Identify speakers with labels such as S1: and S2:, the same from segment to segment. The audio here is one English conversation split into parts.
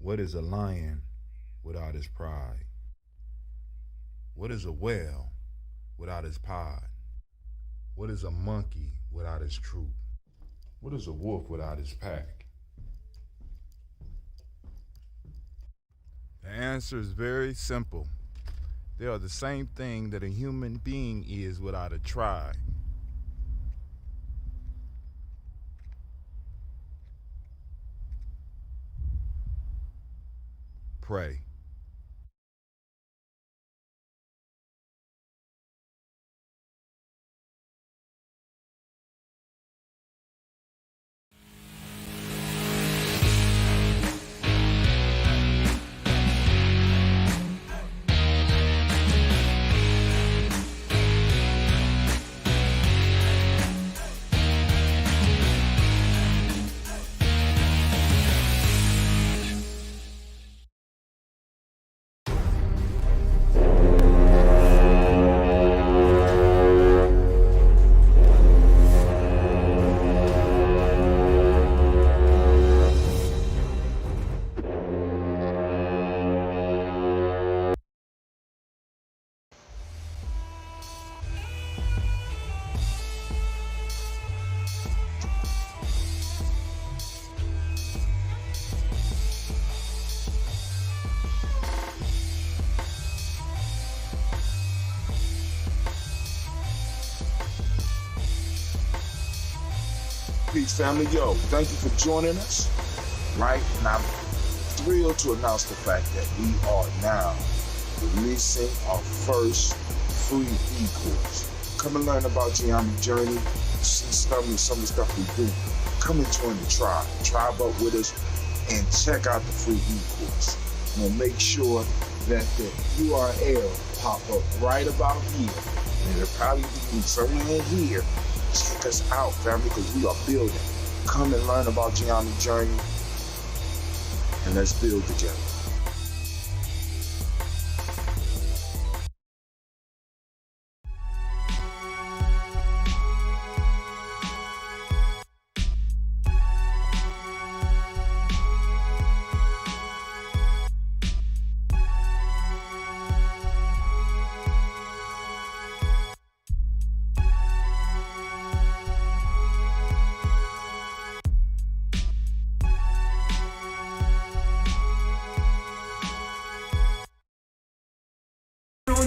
S1: What is a lion without his pride? What is a whale without his pod? What is a monkey without his troop? What is a wolf without his pack? The answer is very simple. They are the same thing that a human being is without a tribe. Pray.
S2: Peace, family. Yo, thank you for joining us. Right? And I'm thrilled to announce the fact that we are now releasing our first free e-course. Come and learn about Ujima journey, see some of the stuff we do. Come and join the tribe. Tribe up with us and check out the free e-course. We'll make sure that the URL pop up right about here. And it'll probably be somewhere in here. Check us out, family, because we are building. Come and learn about Ujima journey, and let's build together.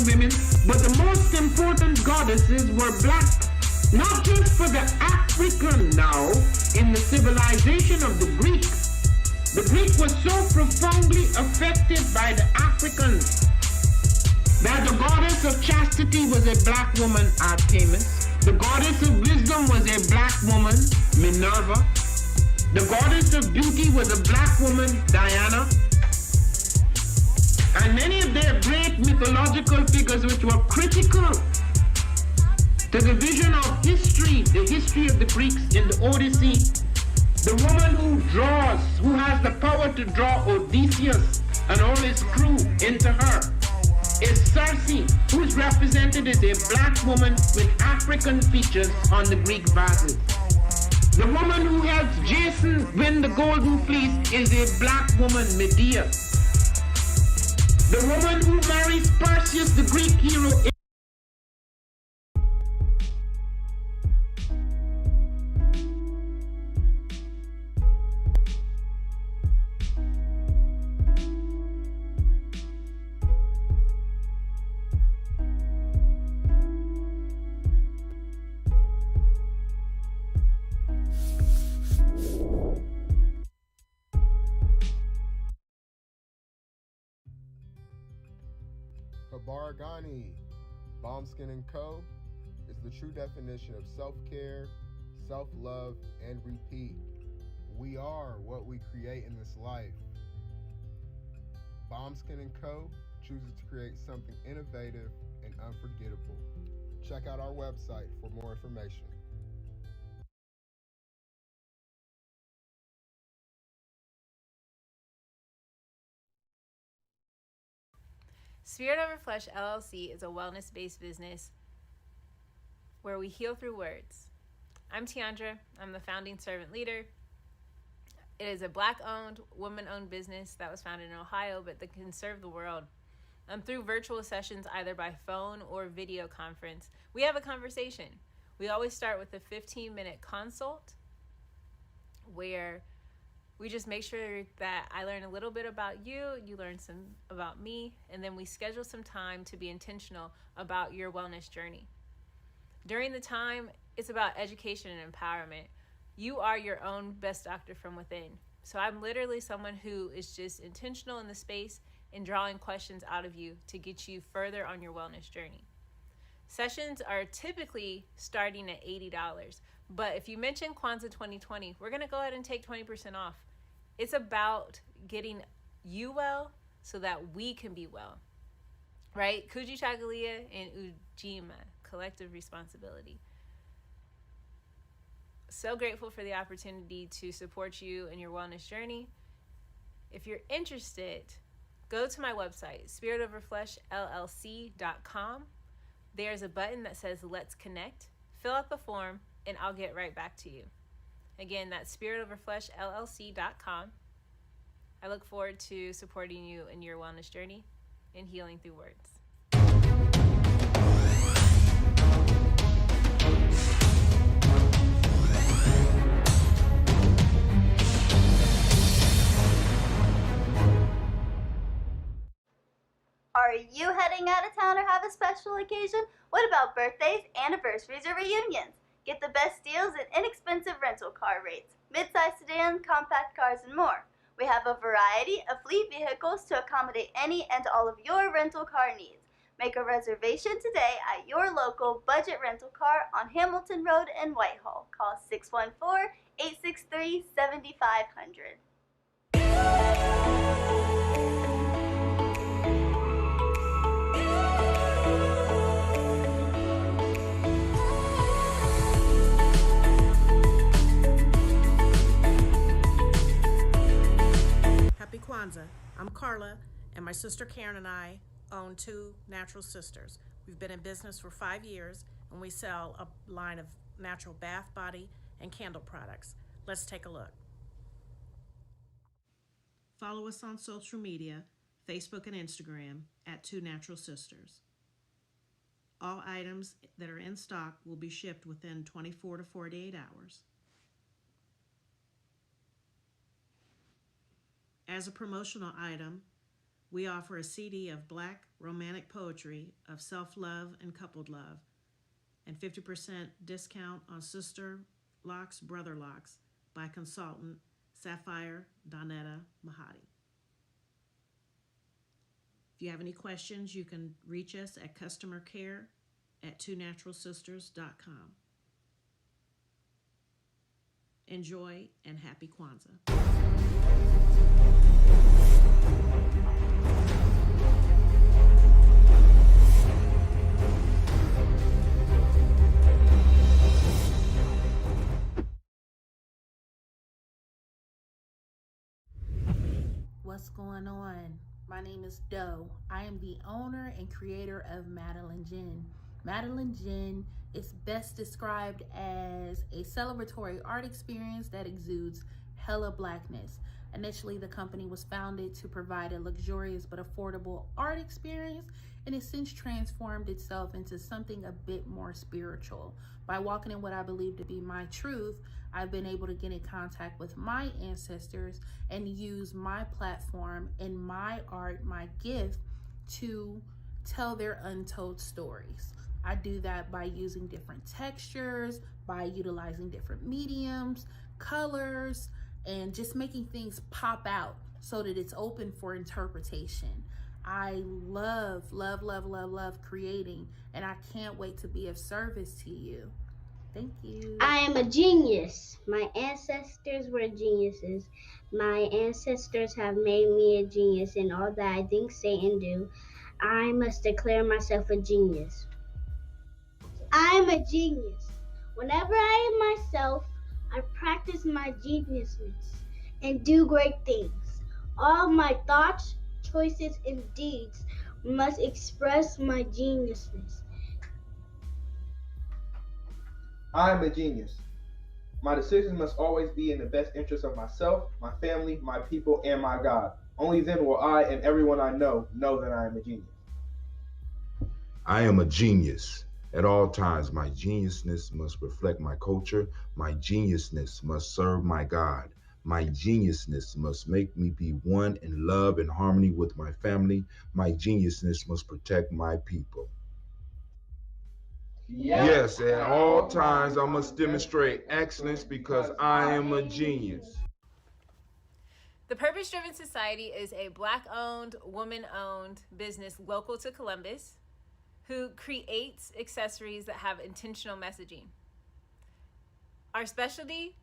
S3: Women, but the most important goddesses were black, not just for the African now in the civilization of the Greeks. The Greek was so profoundly affected by the Africans that the goddess of chastity was a black woman, Artemis. The goddess of wisdom was a black woman, Minerva. The goddess of beauty was a black woman, Diana. And many of their great mythological figures which were critical to the vision of history, the history of the Greeks in the Odyssey, the woman who has the power to draw Odysseus and all his crew into her, is Circe, who is represented as a black woman with African features on the Greek vases. The woman who helps Jason win the Golden Fleece is a black woman, Medea. The woman who marries Perseus, the Greek hero,
S4: Baragani, Bombskin & Co. is the true definition of self-care, self-love, and repeat. We are what we create in this life. Bombskin & Co. chooses to create something innovative and unforgettable. Check out our website for more information.
S5: Spirit Over Flesh LLC is a wellness-based business where we heal through words. I'm Tiandra. I'm the founding servant leader. It is a Black-owned, woman-owned business that was founded in Ohio, but that can serve the world. Through virtual sessions, either by phone or video conference, we have a conversation. We always start with a 15-minute consult where we just make sure that I learn a little bit about you, you learn some about me, and then we schedule some time to be intentional about your wellness journey. During the time, it's about education and empowerment. You are your own best doctor from within. So I'm literally someone who is just intentional in the space and drawing questions out of you to get you further on your wellness journey. Sessions are typically starting at $80, but if you mention Kwanzaa 2020, we're going to go ahead and take 20% off. It's about getting you well so that we can be well, right? Kujichagulia and Ujima, collective responsibility. So grateful for the opportunity to support you in your wellness journey. If you're interested, go to my website, spiritoverfleshllc.com. There's a button that says Let's Connect. Fill out the form, and I'll get right back to you. Again, that's spiritoverfleshllc.com. I look forward to supporting you in your wellness journey and healing through words.
S6: Are you heading out of town or have a special occasion? What about birthdays, anniversaries, or reunions? Get the best deals and inexpensive rental car rates, midsize sedans, compact cars, and more. We have a variety of fleet vehicles to accommodate any and all of your rental car needs. Make a reservation today at your local budget rental car on Hamilton Road in Whitehall. Call 614-863-7500.
S7: Happy Kwanzaa. I'm Carla, and my sister Karen and I own Two Natural Sisters. We've been in business for 5 years, and we sell a line of natural bath, body, and candle products. Let's take a look. Follow us on social media, Facebook and Instagram, at Two Natural Sisters. All items that are in stock will be shipped within 24 to 48 hours. As a promotional item, we offer a CD of Black romantic poetry of self-love and coupled love, and 50% discount on Sister Locks, Brother Locks by consultant Sapphire Donetta Mahadi. If you have any questions, you can reach us at customercare@twonaturalsisters.com. Enjoy and happy Kwanzaa.
S8: What's going on? My name is Doe. I am the owner and creator of Madeline Gin. Madeline Gin is best described as a celebratory art experience that exudes hella blackness. Initially, the company was founded to provide a luxurious but affordable art experience, and it's since transformed itself into something a bit more spiritual. By walking in what I believe to be my truth, I've been able to get in contact with my ancestors and use my platform and my art, my gift, to tell their untold stories. I do that by using different textures, by utilizing different mediums, colors, and just making things pop out so that it's open for interpretation. I love creating, and I can't wait to be of service to you. Thank you.
S9: I am a genius. My ancestors were geniuses. My ancestors have made me a genius in all that I think, say, and do. I must declare myself a genius. I am a genius. Whenever I am myself, I practice my geniusness and do great things. All my thoughts, choices, and deeds must express my geniusness.
S10: I'm a genius. My decisions must always be in the best interest of myself, my family, my people, and my God. Only then will I and everyone I know that I am a genius.
S1: I am a genius. At all times, my geniusness must reflect my culture. My geniusness must serve my God. My geniusness must make me be one in love and harmony with my family. My geniusness must protect my people. Yes, at all times I must demonstrate excellence because I am a genius.
S5: The Purpose Driven Society is a Black-owned, woman-owned business local to Columbus who creates accessories that have intentional messaging. Our specialty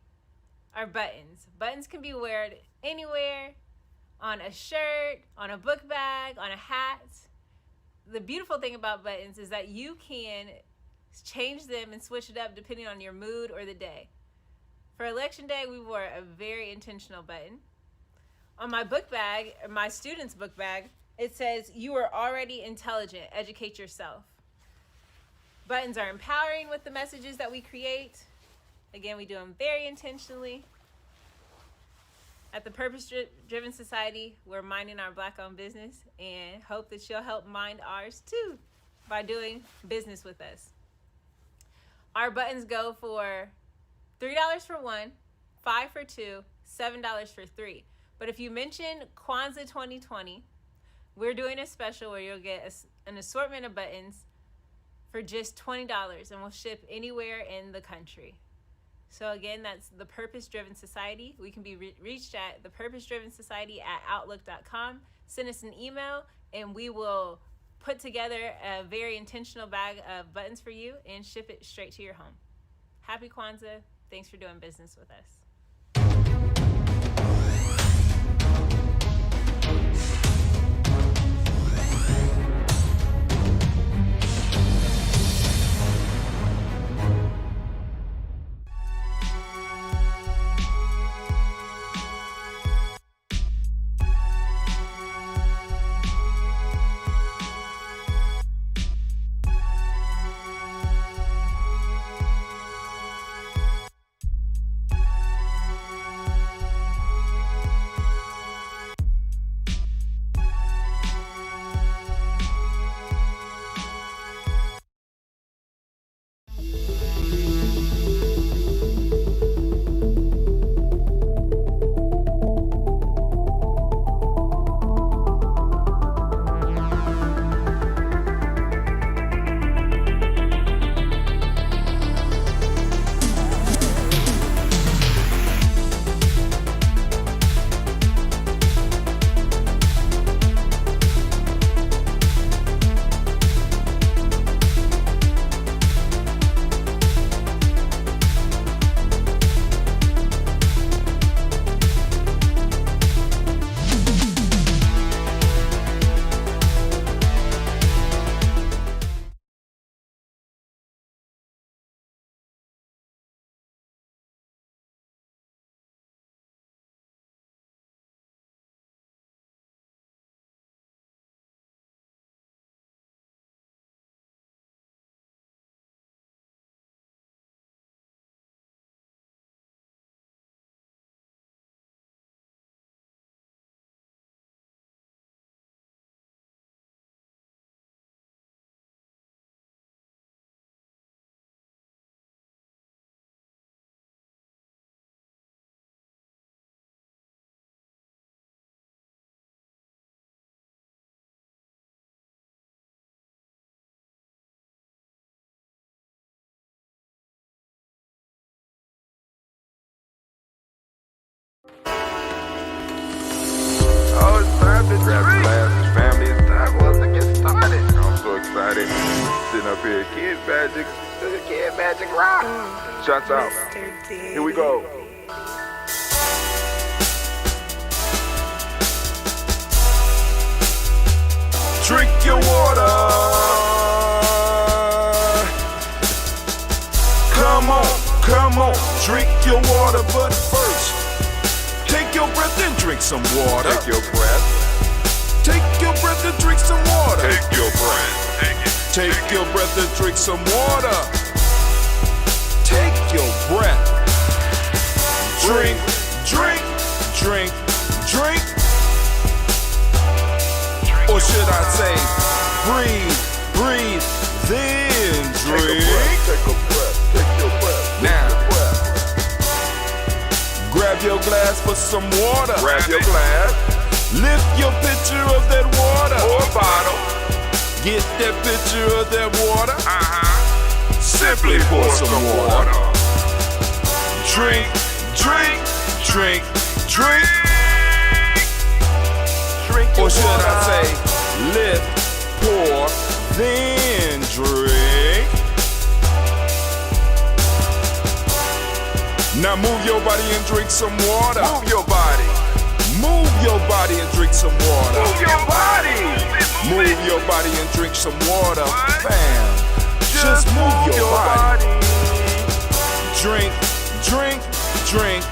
S5: are buttons. Buttons can be worn anywhere, on a shirt, on a book bag, on a hat. The beautiful thing about buttons is that you can change them and switch it up depending on your mood or the day. For election day, we wore a very intentional button. On my book bag, my student's book bag, it says, "You are already intelligent, educate yourself." Buttons are empowering with the messages that we create. Again, we do them very intentionally. At the Purpose Driven Society, we're minding our Black-owned business and hope that you'll help mind ours too by doing business with us. Our buttons go for $3 for one, $5 for two, $7 for three. But if you mention Kwanzaa 2020, we're doing a special where you'll get an assortment of buttons for just $20, and we'll ship anywhere in the country. So again, that's the Purpose Driven Society. We can be reached at thepurposedrivensociety@outlook.com. Send us an email, and we will put together a very intentional bag of buttons for you and ship it straight to your home. Happy Kwanzaa. Thanks for doing business with us.
S11: Oh, it's time to grab your glasses, family. It's time for us to get started. I'm so excited. Sitting up here, Kid Magic Rock. Shots out. Here we go. Drink your water. Come on, drink your water, but first, take your breath and drink some water. Take your breath. Take your breath and drink some water. Take your breath. Take your breath and drink some water. Take your breath Drink, drink, drink, drink. Or should I say, breathe, breathe, then drink.
S2: Take a breath. Take your breath.
S11: Now, grab your glass for some water.
S2: Grab your glass.
S11: Lift your pitcher of that water.
S2: Or a bottle.
S11: Get that pitcher of that water. Simply pour some water. Drink, drink, drink, drink. Or should I say, lift, pour, then drink. Now move your body and drink some water.
S2: Move your body.
S11: Move your body and drink some water.
S2: Move your body.
S11: Move your body and drink some water. Bam. Just move your body. Drink, drink, drink,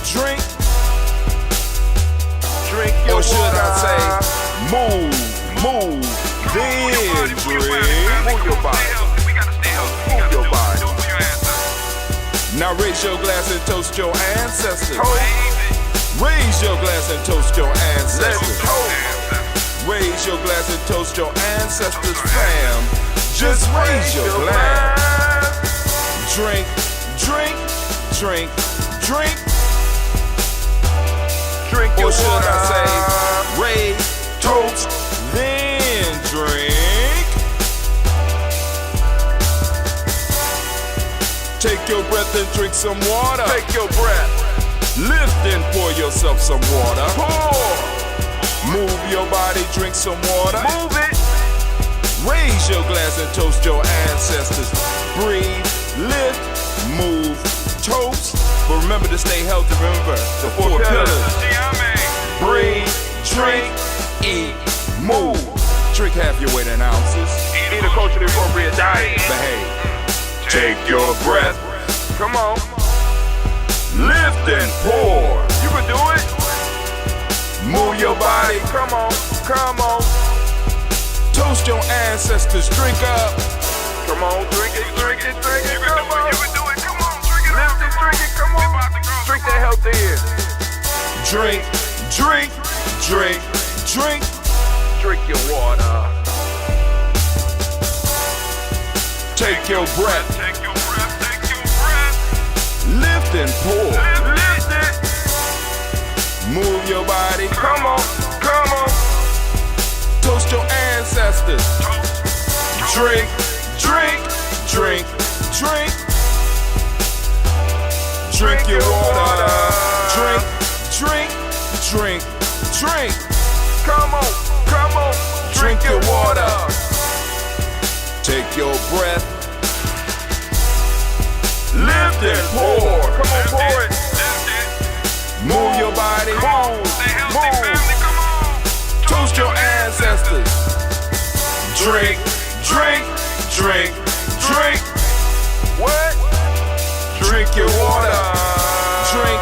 S11: drink.
S2: Drink your
S11: Or should
S2: water.
S11: I say, move, move, then drink.
S2: Move your body. Move your body.
S11: Now raise your glass and toast your ancestors. Raise your glass and toast your ancestors. Raise your glass and toast your ancestors, fam. Just raise your glass. Drink, drink, drink, drink.
S2: Drink your
S11: Or should
S2: water.
S11: I say, raise, toast, then drink. Take your breath and drink some water.
S2: Take your breath.
S11: Lift and pour yourself some water.
S2: Pour.
S11: Move your body, drink some water.
S2: Move it.
S11: Raise your glass and toast your ancestors. Breathe, lift, move, toast. But remember to stay healthy. Remember the four pillars. Breathe, drink, eat, move. Drink half your weight in ounces.
S2: Eat a culturally appropriate diet.
S11: Behave. Take your breath.
S2: Come on.
S11: Lift and pour.
S2: You can do it.
S11: Move your body.
S2: Come on. Come on.
S11: Toast your ancestors. Drink up.
S2: Come on. Drink it. Drink it. Drink it. Come on. You can do it. Come on. Drink it. Lift it. Drink it. Come on. Drink that health in.
S11: Drink, drink, drink, drink.
S2: Drink your water.
S11: Take your breath.
S2: Take your breath. Take your breath.
S11: Lift and pour.
S2: Lift it.
S11: Move your body.
S2: Come on. Come on.
S11: Toast your ancestors. Drink, drink, drink, drink. Drink your water. Drink, drink, drink, drink.
S2: Come on. Come on.
S11: Drink your water. Take your breath. Lift and pour.
S2: Come on. Pour it.
S11: Move your body. Move. Toast your ancestors. Drink, drink, drink, drink.
S2: What?
S11: Drink your water. Drink,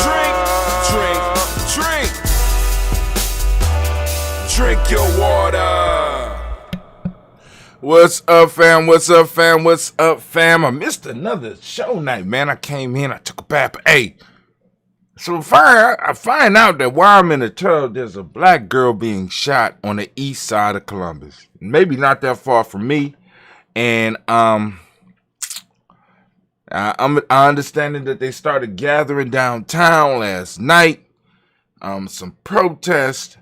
S11: drink, drink, drink. Drink your water. What's up, fam? What's up, fam? What's up, fam? I missed another show night, man. I came in, I took a bath. Hey, so I find out that while I'm in the tub, there's a black girl being shot on the east side of Columbus. Maybe not that far from me. And I'm understanding that they started gathering downtown last night. Some protest.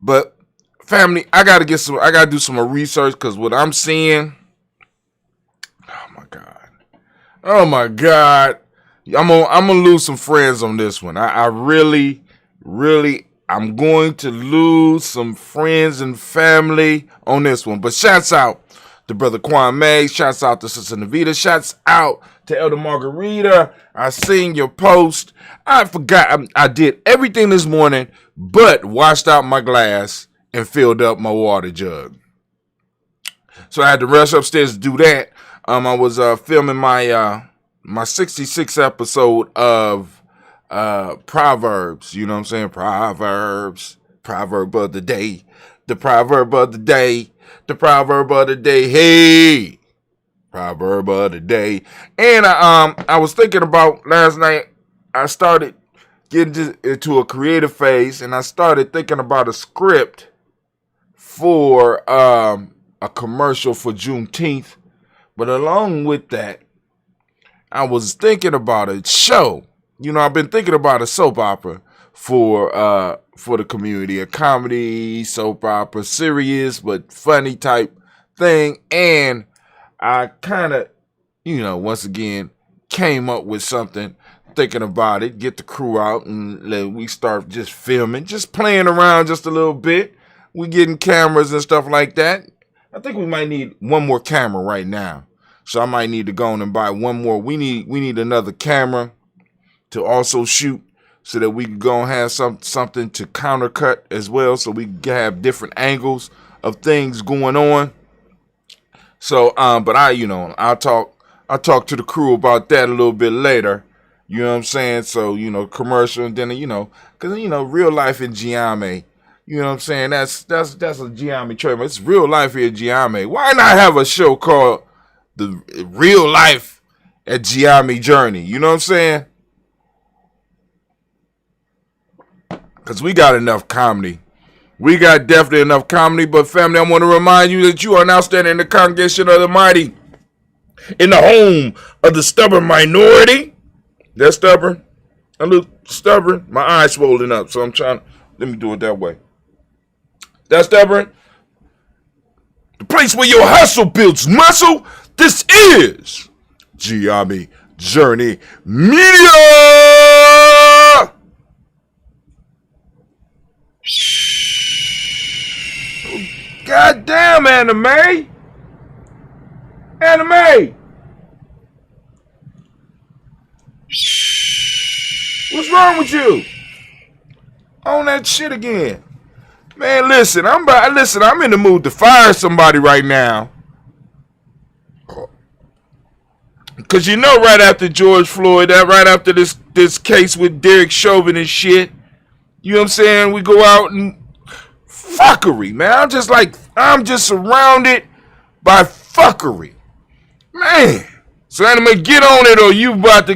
S11: But family, I gotta do some more research, because what I'm seeing, oh my God, I'm gonna lose some friends on this one. I really, I'm going to lose some friends and family on this one. But shouts out to Brother Kwame, shouts out to Sister Navita, shouts out to Elder Margarita. I seen your post. I forgot, I did everything this morning but washed out my glass and filled up my water jug. So I had to rush upstairs to do that. I was filming my 66th episode of Proverbs. You know what I'm saying? Proverbs. Proverb of the day. The proverb of the day. The proverb of the day. Hey! Proverb of the day. And I was thinking about last night.
S1: I started getting into a creative phase, and I started thinking about a script for a commercial for Juneteenth. But along with that, I was thinking about a show. I've been thinking about a soap opera for the community, a comedy soap opera, serious but funny type thing. And I kind of, once again, came up with something, thinking about it, get the crew out, and we start just filming, just playing around just a little bit. We getting cameras and stuff like that. I think we might need one more camera right now. So I might need to go on and buy one more. We need another camera to also shoot so that we can go and have something to countercut as well, so we can have different angles of things going on. So, but I'll talk to the crew about that a little bit later. You know what I'm saying? So, commercial, and then, because, real life in Giame, you know what I'm saying? That's a Giame trademark. It's real life here at Giame. Why not have a show called The Real Life at Giame Journey? You know what I'm saying? Because we got enough comedy. We got definitely enough comedy. But family, I want to remind you that you are now standing in the congregation of the mighty, in the home of the stubborn minority. That's stubborn. A little stubborn. My eyes swollen up, so I'm trying. Let me do it that way. That's stubborn. The place where your hustle builds muscle. This is Giame Journey Media. God damn, anime. What's wrong with you? On that shit again. Man, listen, I'm in the mood to fire somebody right now. Cause right after George Floyd, right after this case with Derek Chauvin and shit, you know what I'm saying? We go out and fuckery, man. I'm just surrounded by fuckery. Man. So anime, get on it, or you about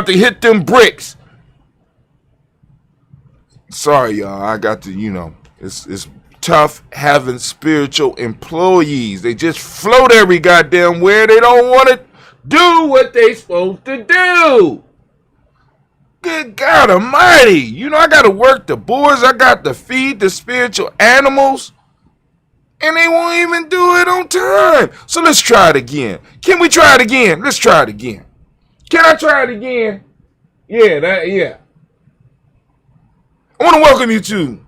S1: to hit them bricks. Sorry, y'all. I got to, it's tough having spiritual employees. They just float every goddamn where. They don't want to do what they supposed to do. Good God almighty. I got to work the boards. I got to feed the spiritual animals. And they won't even do it on time. So let's try it again. Can we try it again? Let's try it again. Can I try it again? Yeah. I want to welcome you to,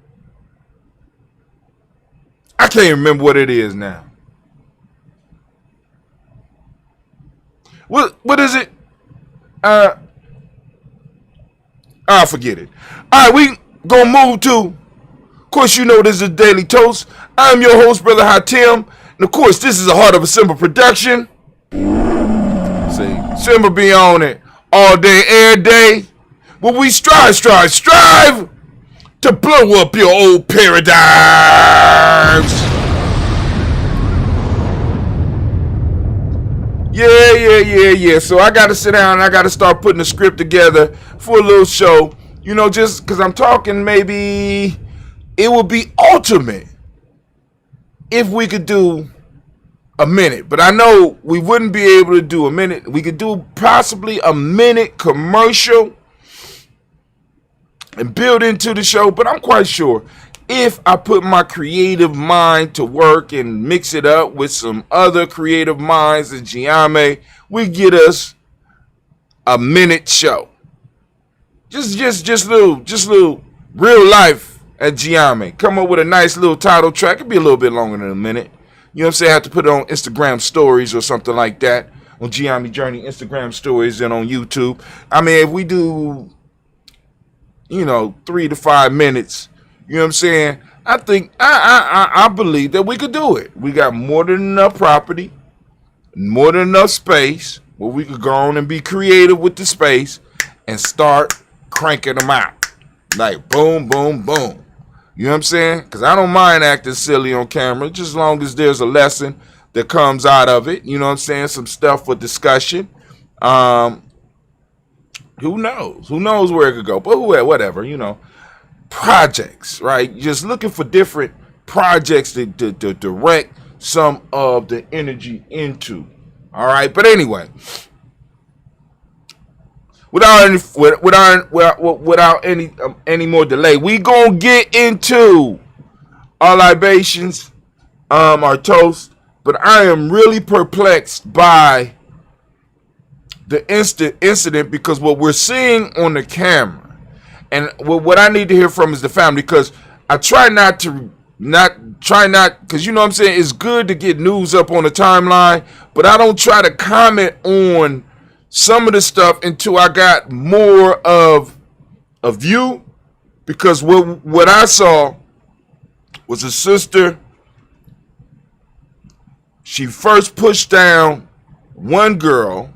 S1: I can't remember what it is now. What is it? I'll forget it. All right, we gonna move to, of course, this is Daily Toast. I'm your host, Brother Hatim. And of course, this is a Heart of a Simba production. See, Simba be on it all day, every day. But we strive to blow up your old paradigms. Yeah. So I got to sit down and I got to start putting a script together for a little show. Just because I'm talking, maybe it would be ultimate if we could do a minute. But I know we wouldn't be able to do a minute. We could do possibly a minute commercial and build into the show. But I'm quite sure if I put my creative mind to work and mix it up with some other creative minds in Giame, we get us a minute show. Just little real life at Giame. Come up with a nice little title track. It'd be a little bit longer than a minute. You know what I'm saying? I have to put it on Instagram stories or something like that. On Giame Journey Instagram stories and on YouTube. I mean, if we do, 3 to 5 minutes, you know what I'm saying? I think, I believe that we could do it. We got more than enough property, more than enough space where we could go on and be creative with the space and start cranking them out. Like boom, boom, boom. You know what I'm saying? Because I don't mind acting silly on camera, just as long as there's a lesson that comes out of it. You know what I'm saying? Some stuff for discussion. Who knows? Who knows where it could go? But whatever, you know. Projects, right? Just looking for different projects to direct some of the energy into. All right, but anyway, without any more delay, we gonna get into our libations, our toast. But I am really perplexed by the incident because what we're seeing on the camera. And what I need to hear from is the family, because I try not, because you know what I'm saying, it's good to get news up on the timeline, but I don't try to comment on some of the stuff until I got more of a view, because what I saw was a sister. She first pushed down one girl,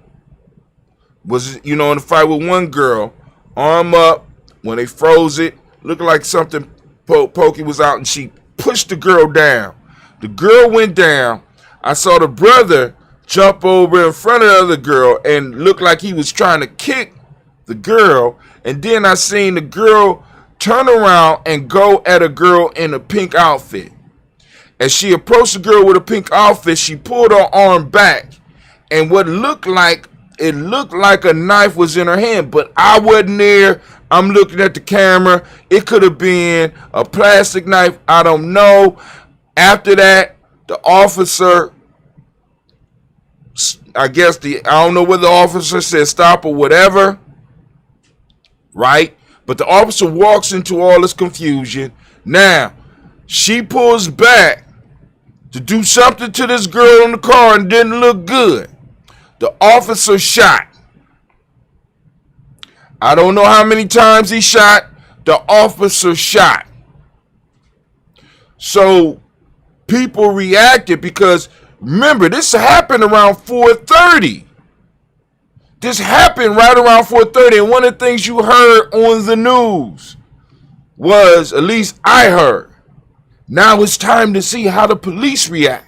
S1: was, you know, in a fight with one girl, arm up. When they froze it, looked like something pokey was out, and she pushed the girl down. The girl went down. I saw the brother jump over in front of the other girl and looked like he was trying to kick the girl. And then I seen the girl turn around and go at a girl in a pink outfit. As she approached the girl with a pink outfit, she pulled her arm back, and what looked like a knife was in her hand, but I wasn't there. I'm looking at the camera. It could have been a plastic knife. I don't know. After that, the officer, I don't know whether the officer said stop or whatever, right? But the officer walks into all this confusion. Now, she pulls back to do something to this girl in the car and didn't look good. The officer shot. I don't know how many times he shot. The officer shot. So people reacted because, remember, this happened around 4:30. This happened right around 4:30. And one of the things you heard on the news was, at least I heard, now it's time to see how the police react.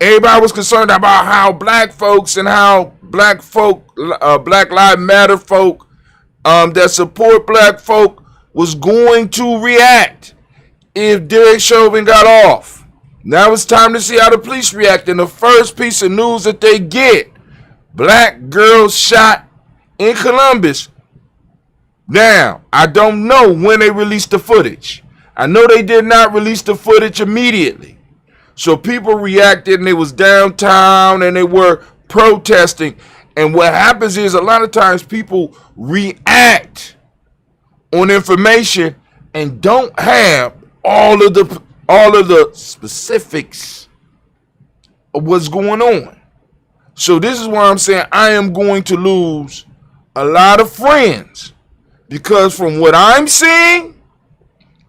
S1: Everybody was concerned about how black folks and how black Lives Matter folk that support black folk was going to react if Derek Chauvin got off. Now it's time to see how the police react. And the first piece of news that they get, black girl shot in Columbus. Now, I don't know when they released the footage. I know they did not release the footage immediately. So people reacted, and they was downtown and they were protesting. And what happens is a lot of times people react on information and don't have all of the specifics of what's going on. So this is why I'm saying I am going to lose a lot of friends, because from what I'm seeing,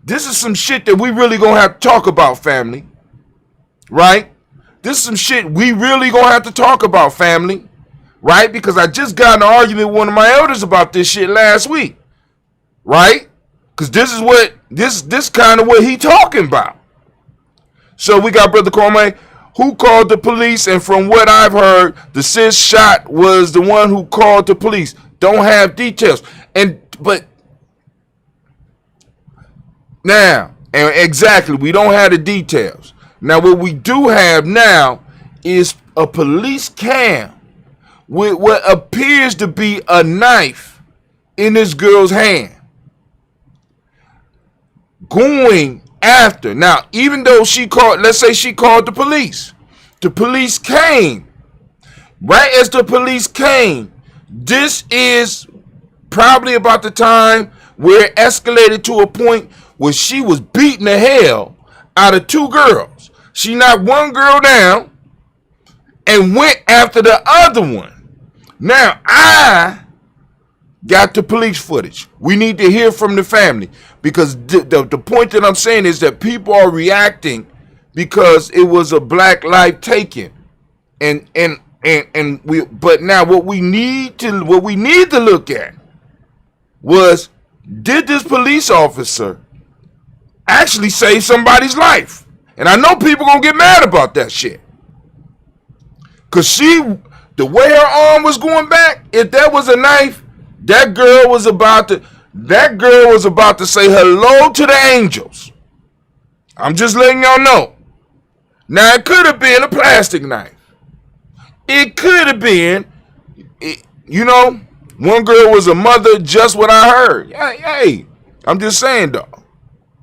S1: this is some shit that we really gonna have to talk about, family. Right? This is some shit we really gonna have to talk about, family. Right? Because I just got in an argument with one of my elders about this shit last week. Right? Because this kind of what he talking about. So we got Brother Cormier, who called the police, and from what I've heard, the sis shot was the one who called the police. Don't have details. But now, and exactly, we don't have the details. Now, what we do have now is a police cam with what appears to be a knife in this girl's hand, going after. Now, even though let's say she called the police came. Right as the police came, this is probably about the time where it escalated to a point where she was beating the hell out of two girls. She knocked one girl down and went after the other one. Now, I got the police footage. We need to hear from the family, because the point that I'm saying is that people are reacting because it was a black life taken. But now what we need to look at was, did this police officer actually save somebody's life? And I know people gonna get mad about that shit, cause The way her arm was going back, if that was a knife, that girl was about to say hello to the angels. I'm just letting y'all know. Now, it could have been a plastic knife. It could have been, one girl was a mother, just what I heard. Hey, I'm just saying, though.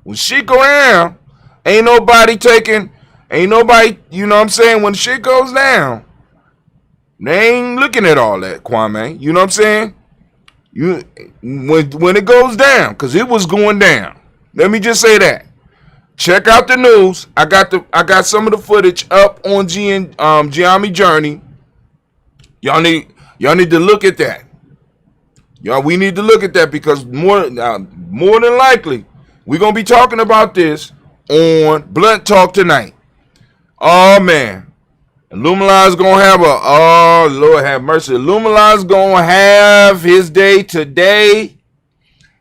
S1: When shit go down, ain't nobody, you know what I'm saying? When shit goes down, they ain't looking at all that, Kwame. You know what I'm saying? When it goes down, because it was going down. Let me just say that. Check out the news. I got some of the footage up on Giami Journey. Y'all need to look at that. We need to look at that because more than likely we're gonna be talking about this on Blunt Talk tonight. Oh man, Illumili's gonna have Lord have mercy. Illumili's gonna have his day today.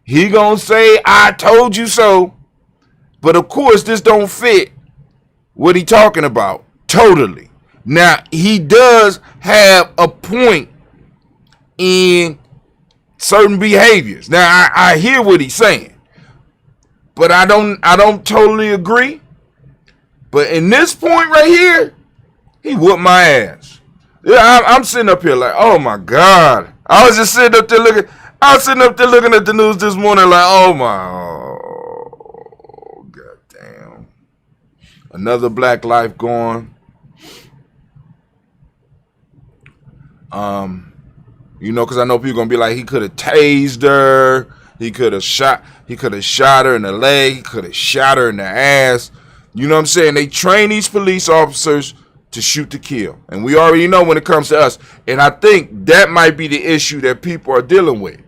S1: He gonna say, "I told you so." But of course, this don't fit what he talking about totally. Now, he does have a point in certain behaviors. Now, I hear what he's saying, but I don't totally agree. But in this point right here, he whooped my ass. Yeah, I'm sitting up here like, oh my God. I was sitting up there looking at the news this morning like, oh God damn. Another black life gone. Because I know people gonna be like, he could have tased her, he could have shot her in the leg, he could have shot her in the ass. You know what I'm saying? They train these police officers to shoot to kill. And we already know when it comes to us. And I think that might be the issue that people are dealing with.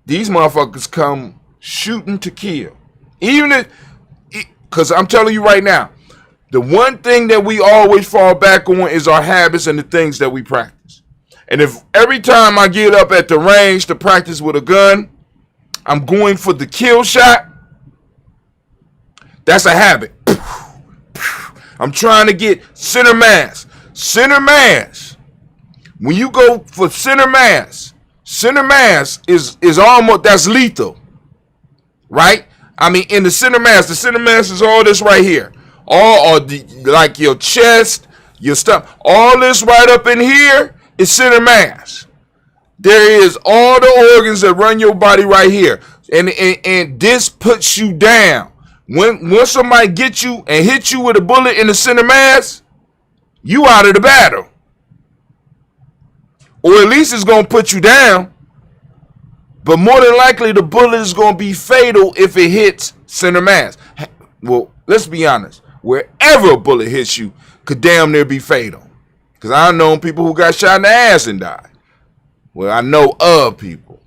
S1: These motherfuckers come shooting to kill. Because I'm telling you right now, the one thing that we always fall back on is our habits and the things that we practice. And if every time I get up at the range to practice with a gun, I'm going for the kill shot, that's a habit. I'm trying to get center mass. Center mass. When you go for center mass is almost, that's lethal. Right? I mean, in the center mass is all this right here. Like your chest, your stomach, all this right up in here is center mass. There is all the organs that run your body right here. And this puts you down. When somebody gets you and hit you with a bullet in the center mass, you out of the battle. Or at least it's going to put you down. But more than likely, the bullet is going to be fatal if it hits center mass. Well, let's be honest. Wherever a bullet hits you could damn near be fatal. Because I know people who got shot in the ass and died. Well, I know of people.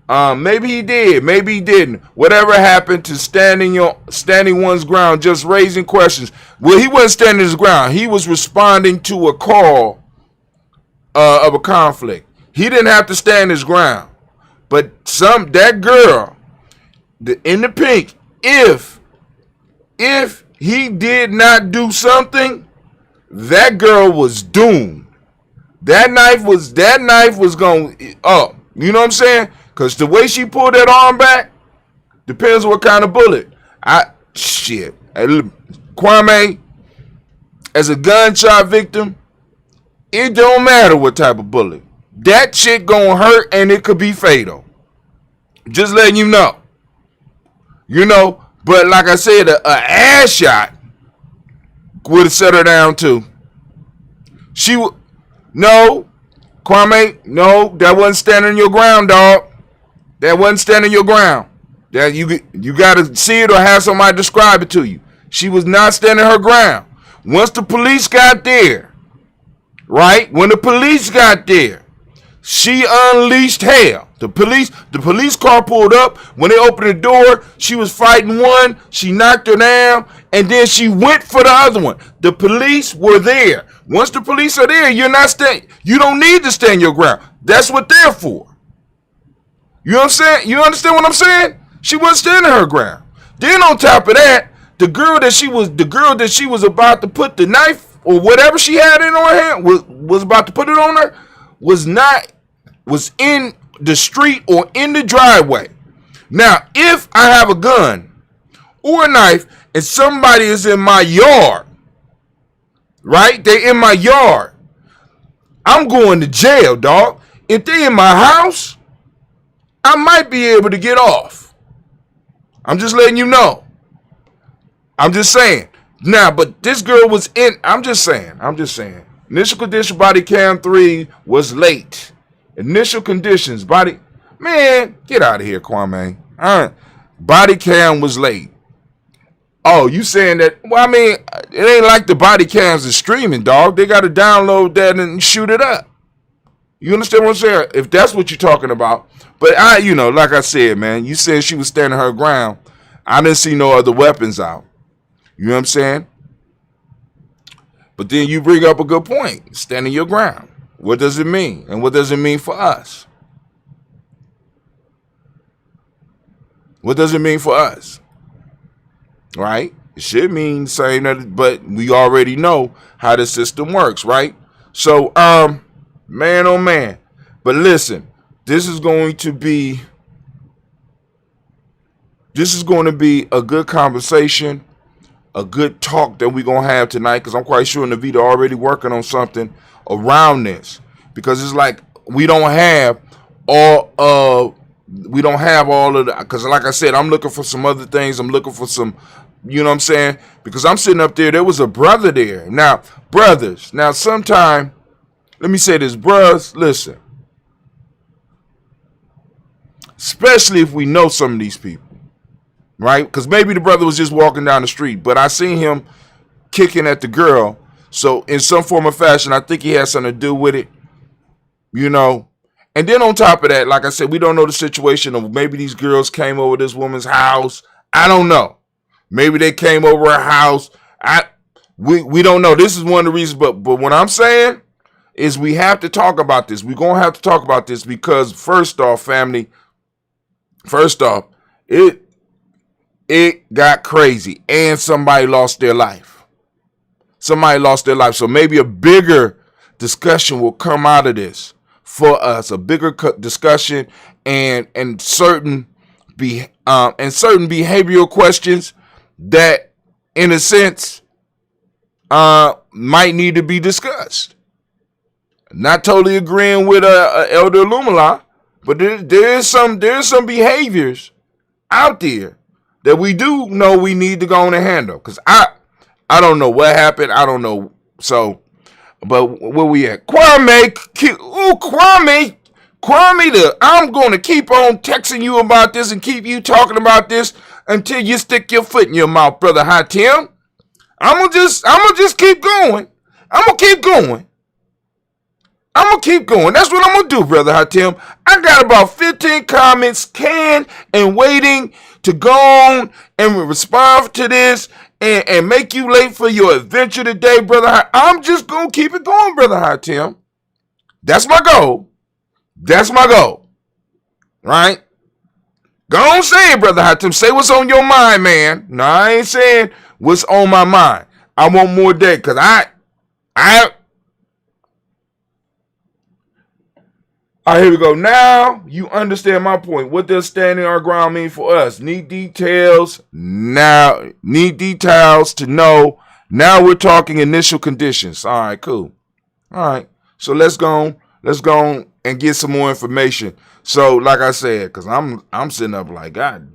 S1: Maybe he did, maybe he didn't. Whatever happened to standing one's ground, just raising questions. Well, he wasn't standing his ground. He was responding to a call of a conflict. He didn't have to stand his ground. But that girl in the pink, if he did not do something, that girl was doomed. That knife was going up. You know what I'm saying? Because the way she pulled that arm back depends what kind of bullet. Kwame, as a gunshot victim, it don't matter what type of bullet. That shit gonna hurt and it could be fatal. Just letting you know. But like I said, a ass shot would have set her down too. No, Kwame, no, that wasn't standing your ground, dog. That wasn't standing your ground. That you got to see it or have somebody describe it to you. She was not standing her ground. Once the police got there, right? When the police got there, she unleashed hell. The police car pulled up. When they opened the door, she was fighting one. She knocked her down, and then she went for the other one. The police were there. Once the police are there, you're not staying. You don't need to stand your ground. That's what they're for. You know what I'm saying? You understand what I'm saying? She wasn't standing her ground. Then on top of that, the girl that she was about to put the knife or whatever she had in her hand was about to put it on her. was in the street or in the driveway. Now, if I have a gun or a knife and somebody is in my yard, right? They in my yard. I'm going to jail, dog. If they in my house, I might be able to get off. I'm just letting you know. I'm just saying. Now, but this girl was in, I'm just saying. Initial condition body cam 3 was late. Initial conditions body, man, get out of here, Kwame. Body cam was late. Oh, you saying that? Well, I mean, it ain't like the body cams is streaming, dog. They got to download that and shoot it up. You understand what I'm saying? If that's what you're talking about. But like I said, man, you said she was standing her ground. I didn't see no other weapons out. You know what I'm saying? But then you bring up a good point. Standing your ground. What does it mean? And what does it mean for us? What does it mean for us? Right? It should mean saying that, but we already know how the system works, right? So, man, oh man. But listen, this is going to be a good conversation, a good talk that we're going to have tonight, because I'm quite sure Navita already working on something around this, because it's like we don't have all of the, because like I said, I'm looking for some other things. I'm looking for some, you know what I'm saying? Because I'm sitting up there was a brother there. Now, brothers, sometime, let me say this, bros, listen. Especially if we know some of these people, right? Because maybe the brother was just walking down the street, but I seen him kicking at the girl. So in some form or fashion, I think he had something to do with it, you know. And then on top of that, like I said, we don't know the situation of maybe these girls came over this woman's house. I don't know. Maybe they came over her house. We don't know. This is one of the reasons. But what I'm saying is we have to talk about this. We're going to have to talk about this because first off, family, it got crazy and somebody lost their life. So maybe a bigger discussion will come out of this for us, a bigger discussion and certain behavioral questions that, in a sense, might need to be discussed. Not totally agreeing with Elder Lumala, but there's some behaviors out there that we do know we need to go on and handle. Because I don't know what happened. I don't know. So, but where we at? Kwame, I'm going to keep on texting you about this and keep you talking about this until you stick your foot in your mouth, brother Hatim. I'm gonna just keep going. I'm gonna keep going. That's what I'm gonna do, brother Hatim. I got about 15 comments canned and waiting to go on and respond to this and make you late for your adventure today, brother. I'm just gonna keep it going, brother Hatim. That's my goal. Right? Go on, say it, brother Hatim. Say what's on your mind, man. No, I ain't saying what's on my mind. I want more day, because all right, here we go. Now you understand my point. What does standing our ground mean for us? Need details to know. Now we're talking initial conditions. All right, cool. All right. So let's go and get some more information. So, like I said, because I'm sitting up like, God,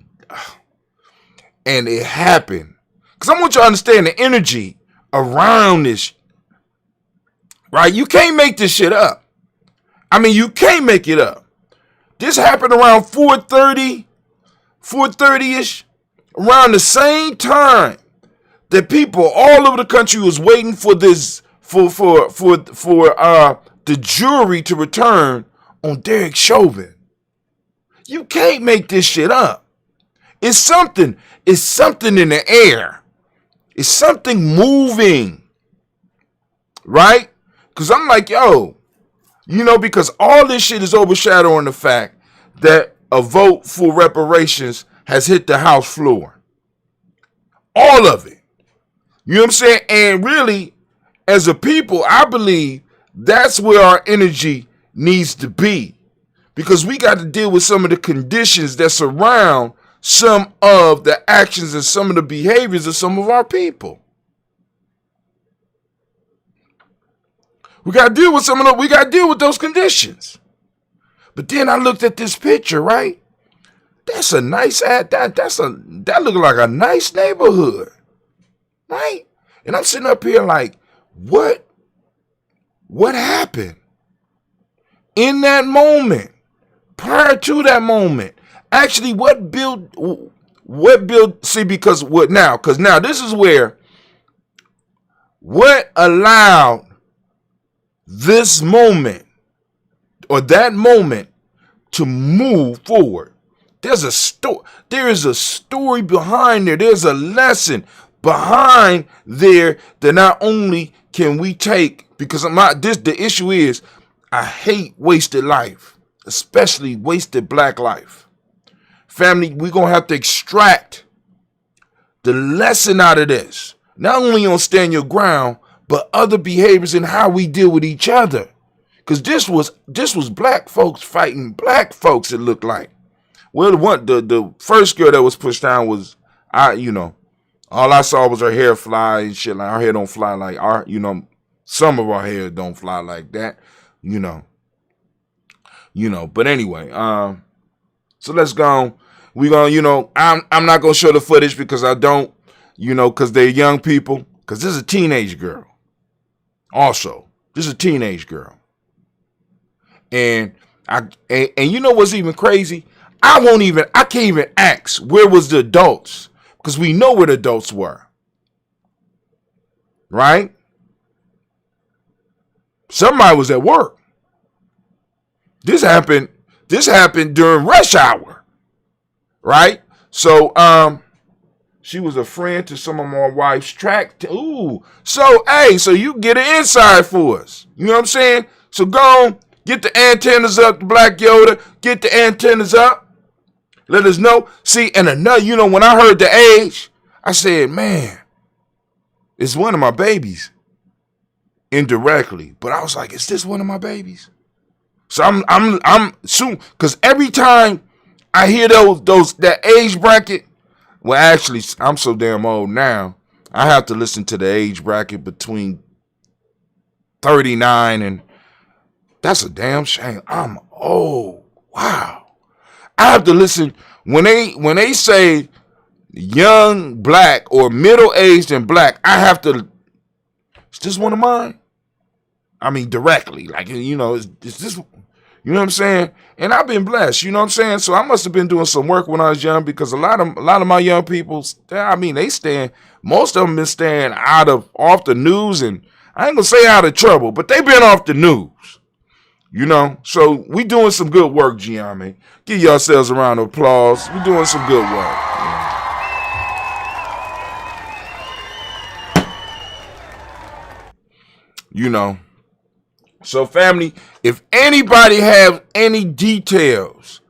S1: and it happened. Because I want you to understand the energy around this, right? You can't make this shit up. I mean, you can't make it up. This happened around 4:30-ish, around the same time that people all over the country was waiting for this, for the jury to return on Derek Chauvin. You can't make this shit up. It's something in the air. It's something moving, right? Because I'm like, yo, because all this shit is overshadowing the fact that a vote for reparations has hit the House floor. All of it. You know what I'm saying? And really, as a people, I believe that's where our energy needs to be, because we got to deal with some of the conditions that surround some of the actions and some of the behaviors of some of our people. We got to deal with we got to deal with those conditions. But then I looked at this picture, right? That's a nice that looked like a nice neighborhood, right? And I'm sitting up here like, what happened in that moment, prior to that moment? Actually, because now this is where what allowed this moment or that moment to move forward. There is a story behind there. There's a lesson behind there that not only can we take, because the issue is I hate wasted life, especially wasted black life. Family, we're going to have to extract the lesson out of this. Not only on stand your ground, but other behaviors and how we deal with each other. Because this was black folks fighting black folks, it looked like. Well, the first girl that was pushed down was, all I saw was her hair fly and shit. Like, our hair don't fly like some of our hair don't fly like that, But anyway, so let's go. We gonna, I'm not gonna show the footage because I don't, because they're young people. Because this is a teenage girl. Also, this is a teenage girl. And you know what's even crazy? I can't even ask where was the adults, because we know where the adults were. Right? Somebody was at work. This happened during rush hour. Right? So she was a friend to some of my wife's track. So you get an inside for us. You know what I'm saying? So go on, get the antennas up, the Black Yoda. Get the antennas up. Let us know. See, and another, when I heard the age, I said, man, it's one of my babies. Indirectly. But I was like, is this one of my babies? So I'm soon, because every time I hear that age bracket, well, actually, I'm so damn old now, I have to listen to the age bracket between 39 and that's a damn shame. I'm old. Wow. I have to listen when they say young black or middle-aged and black, I have to, is this one of mine? I mean, directly. Like, is this, you know what I'm saying? And I've been blessed, you know what I'm saying? So I must have been doing some work when I was young, because a lot of my young people, most of them been staying off the news, and I ain't gonna say out of trouble, but they been off the news. So we doing some good work, Gianni. Give yourselves a round of applause. We doing some good work. So family, if anybody have any details,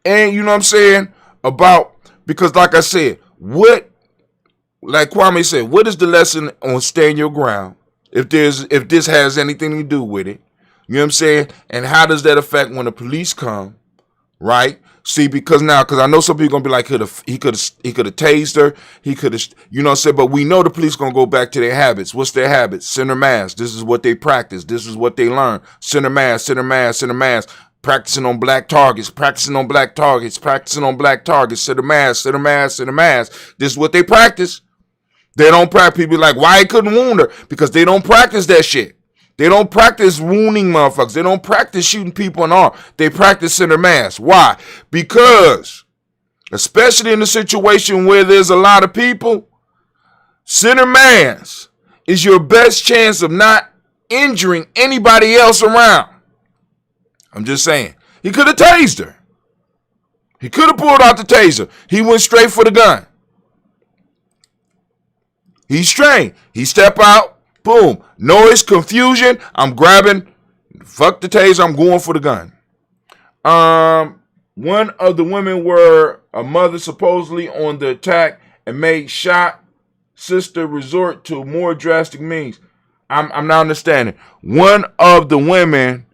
S1: and you know what I'm saying, about, because like I said, like Kwame said, what is the lesson on stand your ground? If this has anything to do with it. You know what I'm saying? And how does that affect when the police come, right? See, because I know some people gonna be like, he could have tased her, he could have, you know what I'm saying? But we know the police gonna go back to their habits. What's their habits? Center mass. This is what they practice. This is what they learn. Center mass, center mass, center mass. Practicing on black targets, practicing on black targets, practicing on black targets. Center mass, center mass, center mass. This is what they practice. They don't practice. People like, why he couldn't wound her? Because they don't practice that shit. They don't practice wounding motherfuckers. They don't practice shooting people in the arm. They practice center mass. Why? Because, especially in a situation where there's a lot of people, center mass is your best chance of not injuring anybody else around. I'm just saying. He could have tased her. He could have pulled out the taser. He went straight for the gun. He's trained. He step out. Boom. Noise, confusion. I'm grabbing. Fuck the taser. I'm going for the gun. One of the women were a mother supposedly on the attack and made shot sister resort to more drastic means. I'm not understanding. One of the women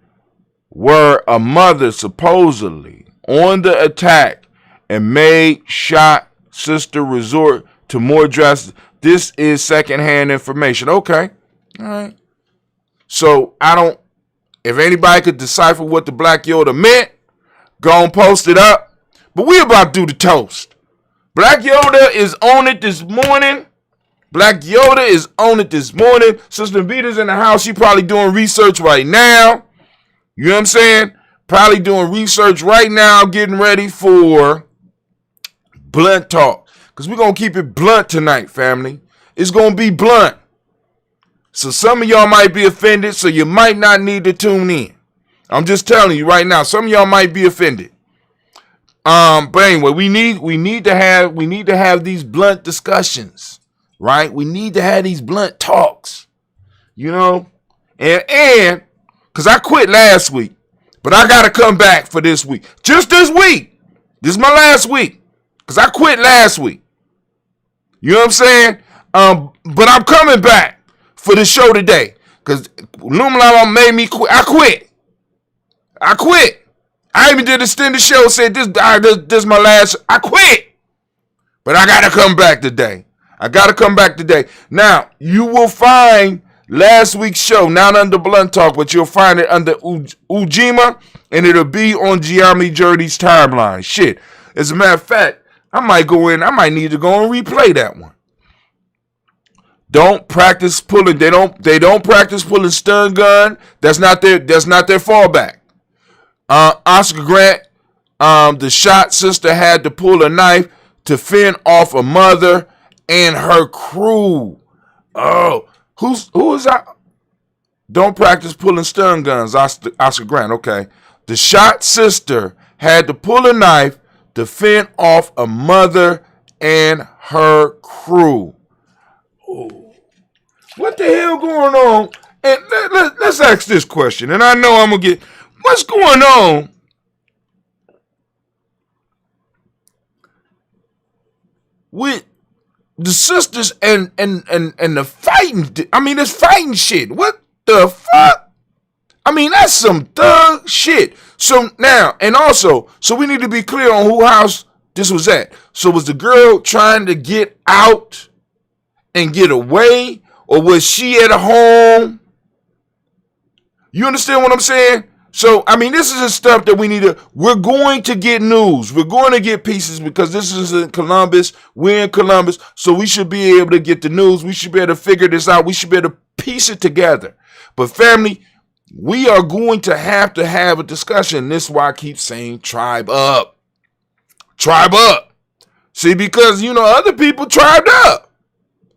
S1: were a mother supposedly on the attack and made shot sister resort to more drastic. This is secondhand information. Okay. All right. So if anybody could decipher what the Black Yoda meant, go and post it up. But we about to do the toast. Black Yoda is on it this morning. Sister Vita's in the house. She probably doing research right now. You know what I'm saying? Probably doing research right now, getting ready for blunt talk. Because we're going to keep it blunt tonight, family. It's going to be blunt. So some of y'all might be offended, so you might not need to tune in. I'm just telling you right now, some of y'all might be offended. But anyway, we need to have these blunt discussions, right? We need to have these blunt talks, you know? And because I quit last week, but I got to come back for this week. Just this week. This is my last week because I quit last week. You know what I'm saying? But I'm coming back for the show today because Lumalama made me quit. I quit. I even did a extended show, said this is my last. I quit. But I got to come back today. Now, you will find last week's show, not under Blunt Talk, but you'll find it under Ujima, and it'll be on Gianni Journey's timeline. Shit. As a matter of fact, I might need to go and replay that one. Don't practice pulling. They don't practice pulling stun gun. That's not their fallback. Oscar Grant, the shot sister had to pull a knife to fend off a mother and her crew. Oh, who is that? Don't practice pulling stun guns, Oscar Grant. Okay. The shot sister had to pull a knife to fend off a mother and her crew. Oh. What the hell going on? And let's ask this question. And I know I'm going to get... What's going on with the sisters and the fighting? I mean, it's fighting shit. What the fuck? I mean, that's some thug shit. So now, and also, so we need to be clear on who house this was at. So was the girl trying to get out and get away, or was she at home? You understand what I'm saying? So, I mean, this is the stuff that we're going to get news. We're going to get pieces because this is in Columbus. We're in Columbus. So we should be able to get the news. We should be able to figure this out. We should be able to piece it together. But family, we are going to have a discussion. This is why I keep saying tribe up. Tribe up. See, because, other people tribed up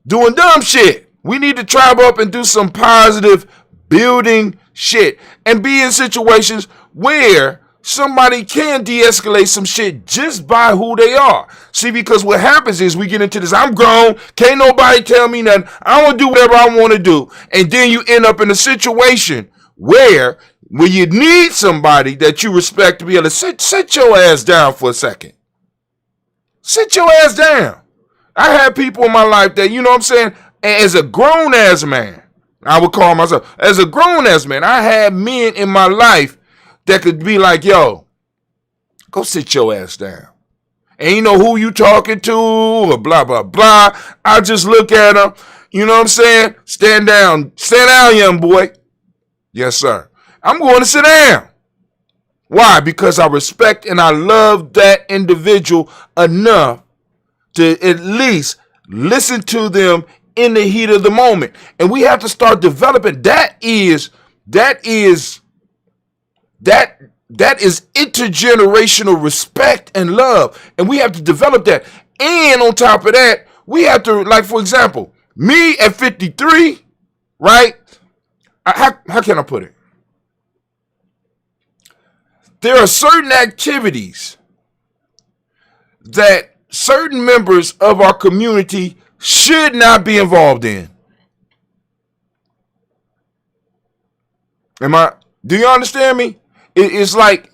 S1: doing dumb shit. We need to tribe up and do some positive building shit and be in situations where somebody can de-escalate some shit just by who they are. See, because what happens is we get into this, I'm grown, can't nobody tell me nothing, I want to do whatever I want to do, and then you end up in a situation where you need somebody that you respect to be able to sit your ass down for a second. Sit your ass down. I had people in my life that, you know what I'm saying, as a grown-ass man, I would call myself, as a grown-ass man, I had men in my life that could be like, yo, go sit your ass down. And you know who you talking to or blah, blah, blah. I just look at them, you know what I'm saying? Stand down, young boy. Yes, sir. I'm going to sit down. Why? Because I respect and I love that individual enough to at least listen to them in the heat of the moment. And we have to start developing that is intergenerational respect and love. And we have to develop that. And on top of that, we have to, like, for example, me at 53, right? How can I put it? There are certain activities that certain members of our community should not be involved in. Do you understand me? It's like,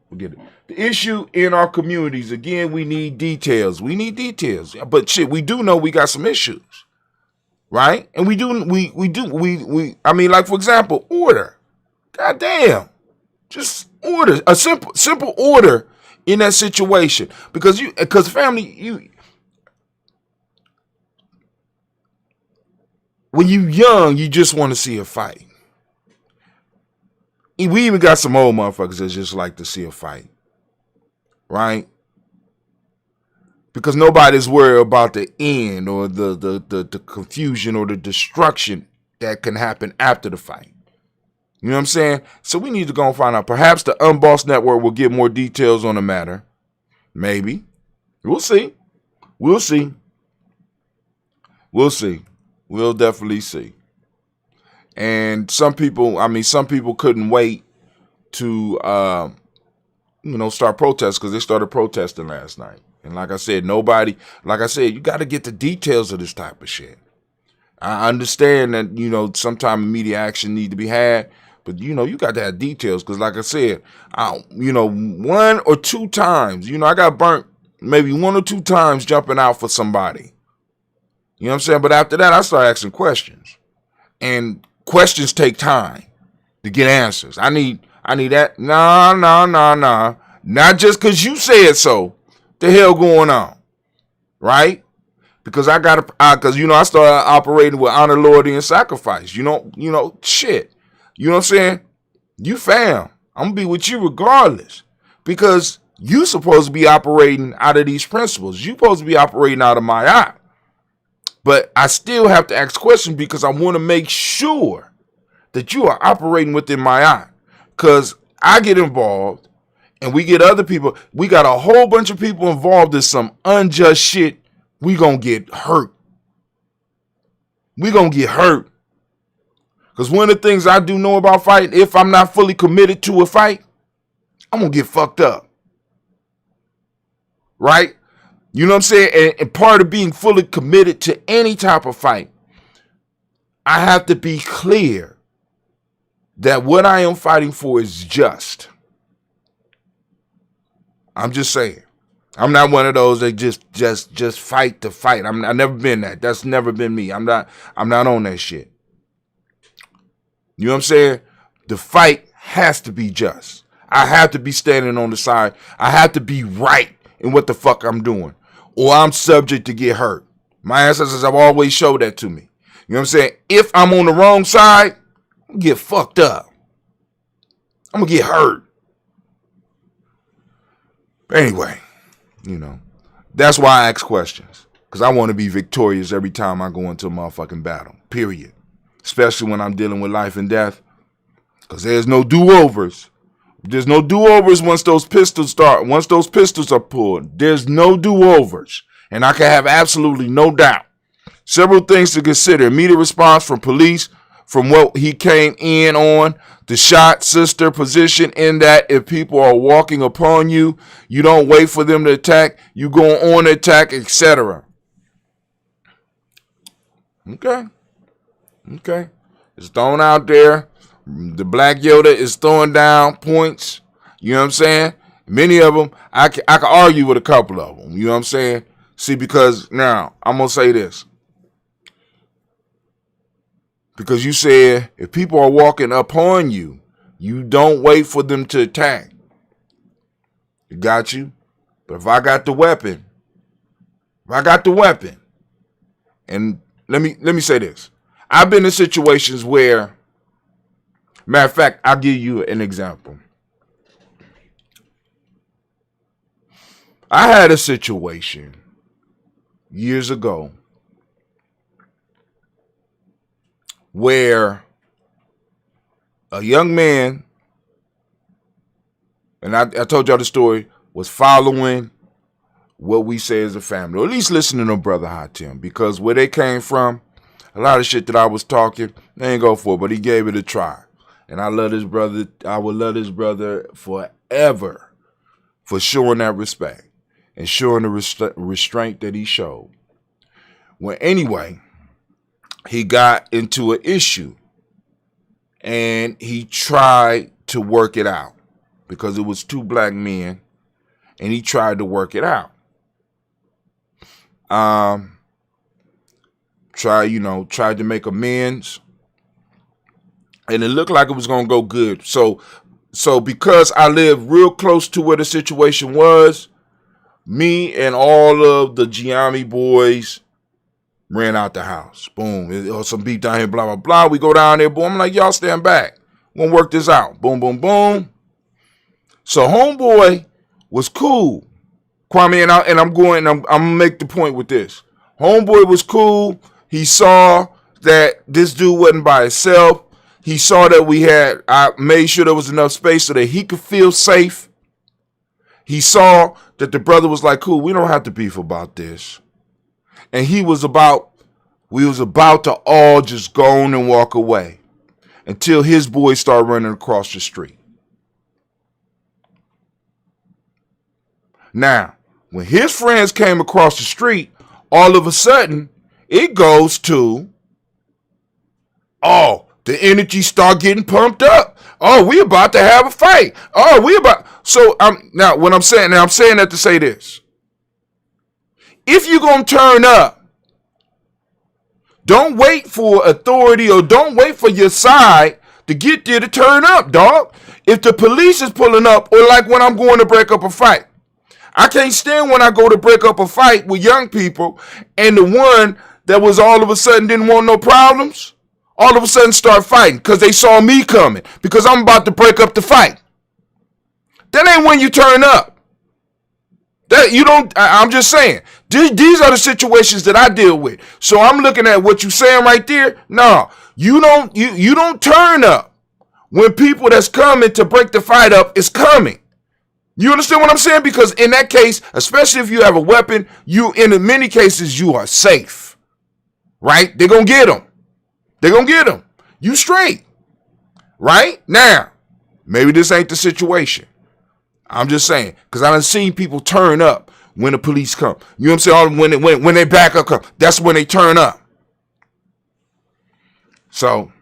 S1: forget it. The issue in our communities, again, we need details. But shit, we do know we got some issues. right? And we I mean, like, for example, order. God damn. Just order. A simple order in that situation. Because family, when you young, you just want to see a fight. We even got some old motherfuckers that just like to see a fight. Right? Because nobody's worried about the end or the confusion or the destruction that can happen after the fight. You know what I'm saying? So we need to go and find out. Perhaps the Unbossed Network will get more details on the matter. Maybe. We'll see. We'll see. We'll see. We'll definitely see. And some people couldn't wait to, start protests because they started protesting last night. And like I said, you got to get the details of this type of shit. I understand that, sometimes immediate action need to be had, but, you got to have details because, like I said, one or two times, I got burnt maybe one or two times jumping out for somebody. You know what I'm saying? But after that, I started asking questions. And questions take time to get answers. I need that. Nah. Not just because you said so. The hell going on? Right? Because I started operating with honor, loyalty, and sacrifice. Shit. You know what I'm saying? You fam. I'm going to be with you regardless. Because you supposed to be operating out of these principles. You supposed to be operating out of my eye. But I still have to ask questions because I want to make sure that you are operating within my eye. Because I get involved and we get other people. We got a whole bunch of people involved in some unjust shit. We gonna get hurt. Because one of the things I do know about fighting, if I'm not fully committed to a fight, I'm gonna get fucked up. Right? You know what I'm saying? And part of being fully committed to any type of fight, I have to be clear that what I am fighting for is just. I'm just saying. I'm not one of those that just fight to fight. I've never been that. That's never been me. I'm not on that shit. You know what I'm saying? The fight has to be just. I have to be standing on the side. I have to be right in what the fuck I'm doing, or I'm subject to get hurt. My ancestors have always showed that to me. You know what I'm saying? If I'm on the wrong side, I'm gonna get fucked up. I'm gonna get hurt. But anyway, that's why I ask questions. Because I want to be victorious every time I go into a motherfucking battle. Period. Especially when I'm dealing with life and death. Because there's no do-overs. There's no do-overs once those pistols are pulled. There's no do-overs. And I can have absolutely no doubt. Several things to consider. Immediate response from police, from what he came in on. The shot sister position in that if people are walking upon you, you don't wait for them to attack. You go on attack, etc. Okay. It's thrown out there. The Black Yoda is throwing down points. You know what I'm saying? Many of them, I can argue with a couple of them. You know what I'm saying? See, because now, I'm going to say this. Because you said, if people are walking upon you, you don't wait for them to attack. It got you. But if I got the weapon, and let me say this. I've been in situations where, matter of fact, I'll give you an example. I had a situation years ago where a young man, and I told y'all the story, was following what we say as a family, or at least listening to Brother Hatim, because where they came from, a lot of shit that I was talking, they ain't go for it, but he gave it a try. And I love his brother. I would love his brother forever for showing that respect and showing the restraint that he showed. Well, anyway, he got into an issue and he tried to work it out because it was two black men and he tried to work it out. tried to make amends. And it looked like it was going to go good. So because I live real close to where the situation was, me and all of the Giammi boys ran out the house. Boom. Some beef down here, blah, blah, blah. We go down there, boom. I'm like, y'all stand back. We're going to work this out. Boom, boom, boom. So homeboy was cool. Kwame, and I'm going to make the point with this. Homeboy was cool. He saw that this dude wasn't by himself. He saw that I made sure there was enough space so that he could feel safe. He saw that the brother was like, cool, we don't have to beef about this. And we was about to all just go on and walk away until his boys started running across the street. Now, when his friends came across the street, all of a sudden, it goes to, the energy start getting pumped up. Oh, we about to have a fight. So now what I'm saying that to say this. If you're going to turn up, don't wait for authority or don't wait for your side to get there to turn up, dog. If the police is pulling up, or like when I'm going to break up a fight, I can't stand when I go to break up a fight with young people and the one that was all of a sudden didn't want no problems, all of a sudden start fighting because they saw me coming because I'm about to break up the fight. That ain't when you turn up. That you don't. I'm just saying. These are the situations that I deal with. So I'm looking at what you're saying right there. No, you don't. You don't turn up when people that's coming to break the fight up is coming. You understand what I'm saying? Because in that case, especially if you have a weapon, in many cases you are safe, right? They're gonna get them. You straight, right? Now, maybe this ain't the situation. I'm just saying, because I done seen people turn up when the police come. You know what I'm saying? When they back up, come, that's when they turn up. So,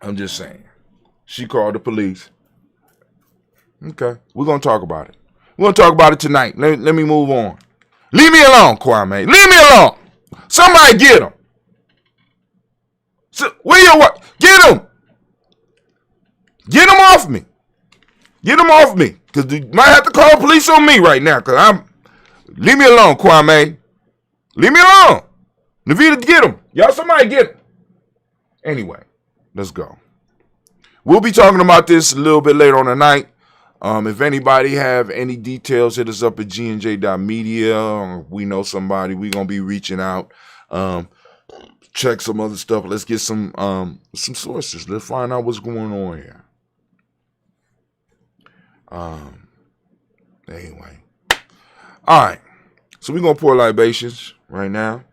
S1: I'm just saying. She called the police. Okay, we're going to talk about it. We're going to talk about it tonight. Let me move on. Leave me alone, Kwame. Leave me alone. Somebody get him. So, where you what? Get him. Get him off me. Get him off me. Because you might have to call police on me right now. Leave me alone, Kwame. Leave me alone. Navita, get him. Y'all, somebody get him. Anyway, let's go. We'll be talking about this a little bit later on tonight. If anybody have any details, hit us up at gnj.media. We know somebody. We're going to be reaching out. Check some other stuff. Let's get some sources. Let's find out what's going on here. Anyway. All right. So we're going to pour libations right now.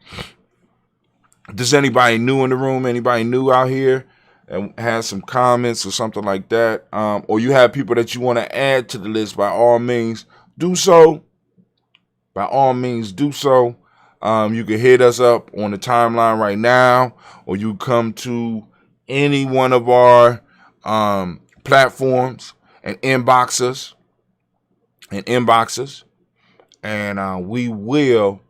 S1: If there's anybody new in the room, anybody new out here and has some comments or something like that, or you have people that you want to add to the list, by all means, do so. By all means, do so. You can hit us up on the timeline right now, or you come to any one of our platforms and inbox us. And we will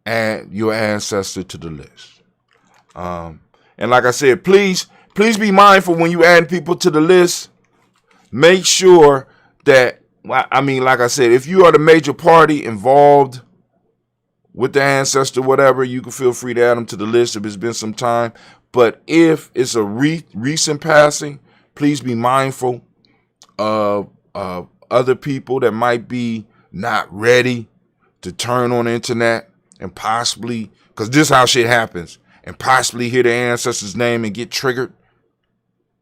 S1: add your ancestor to the list. And like I said, please be mindful when you add people to the list. Make sure that, like I said, if you are the major party involved with the ancestor, whatever, you can feel free to add them to the list if it's been some time. But if it's a recent passing, please be mindful of other people that might be not ready to turn on the internet and possibly, because this is how shit happens, and possibly hear the ancestor's name and get triggered.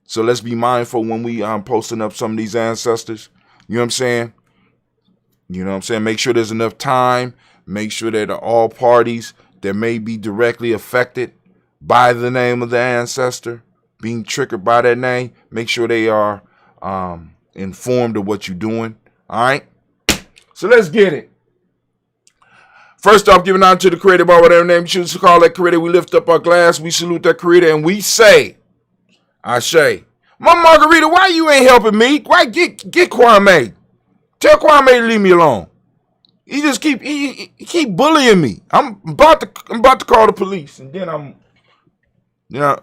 S1: So let's be mindful when we posting up some of these ancestors. You know what I'm saying? Make sure there's enough time. Make sure that all parties that may be directly affected by the name of the ancestor, being triggered by that name, make sure they are informed of what you're doing. All right? So let's get it. First off, giving out to the creator by whatever name you choose to call that creator. We lift up our glass, we salute that creator, and we say, Ashe. My Margarita, why you ain't helping me? Why get Kwame? Tell Kwame to leave me alone. He just keep bullying me. I'm about to call the police, and then I'm You know,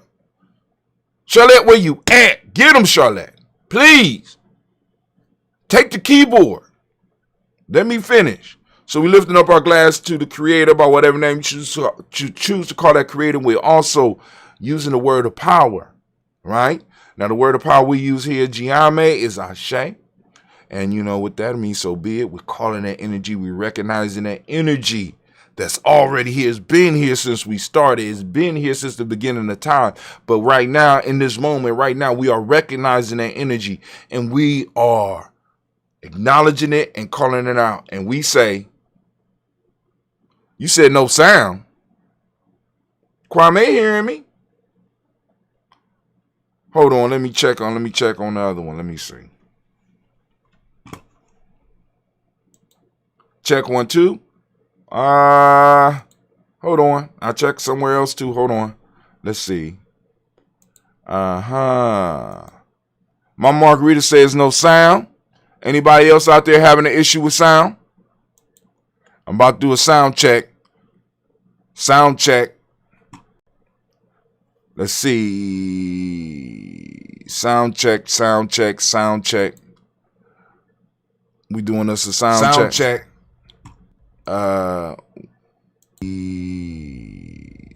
S1: Charlotte, where you at? Get him, Charlotte. Please. Take the keyboard. Let me finish. So we lifting up our glass to the creator by whatever name you choose to call that creator. We're also using the word of power, right? Now, the word of power we use here, Giame, is Ashe. And you know what that means, so be it. We're calling that energy. We're recognizing that energy that's already here. It's been here since we started. It's been here since the beginning of time. But right now, in this moment, right now, we are recognizing that energy. And we are acknowledging it and calling it out. And we say, you said no sound. Kwame hearing me? Hold on, let me check on the other one. Let me see. Check 1, 2. Hold on. I checked somewhere else too. Hold on. Let's see. My margarita says no sound. Anybody else out there having an issue with sound? I'm about to do a sound check. Sound check. Let's see. Sound check. We doing us a sound check.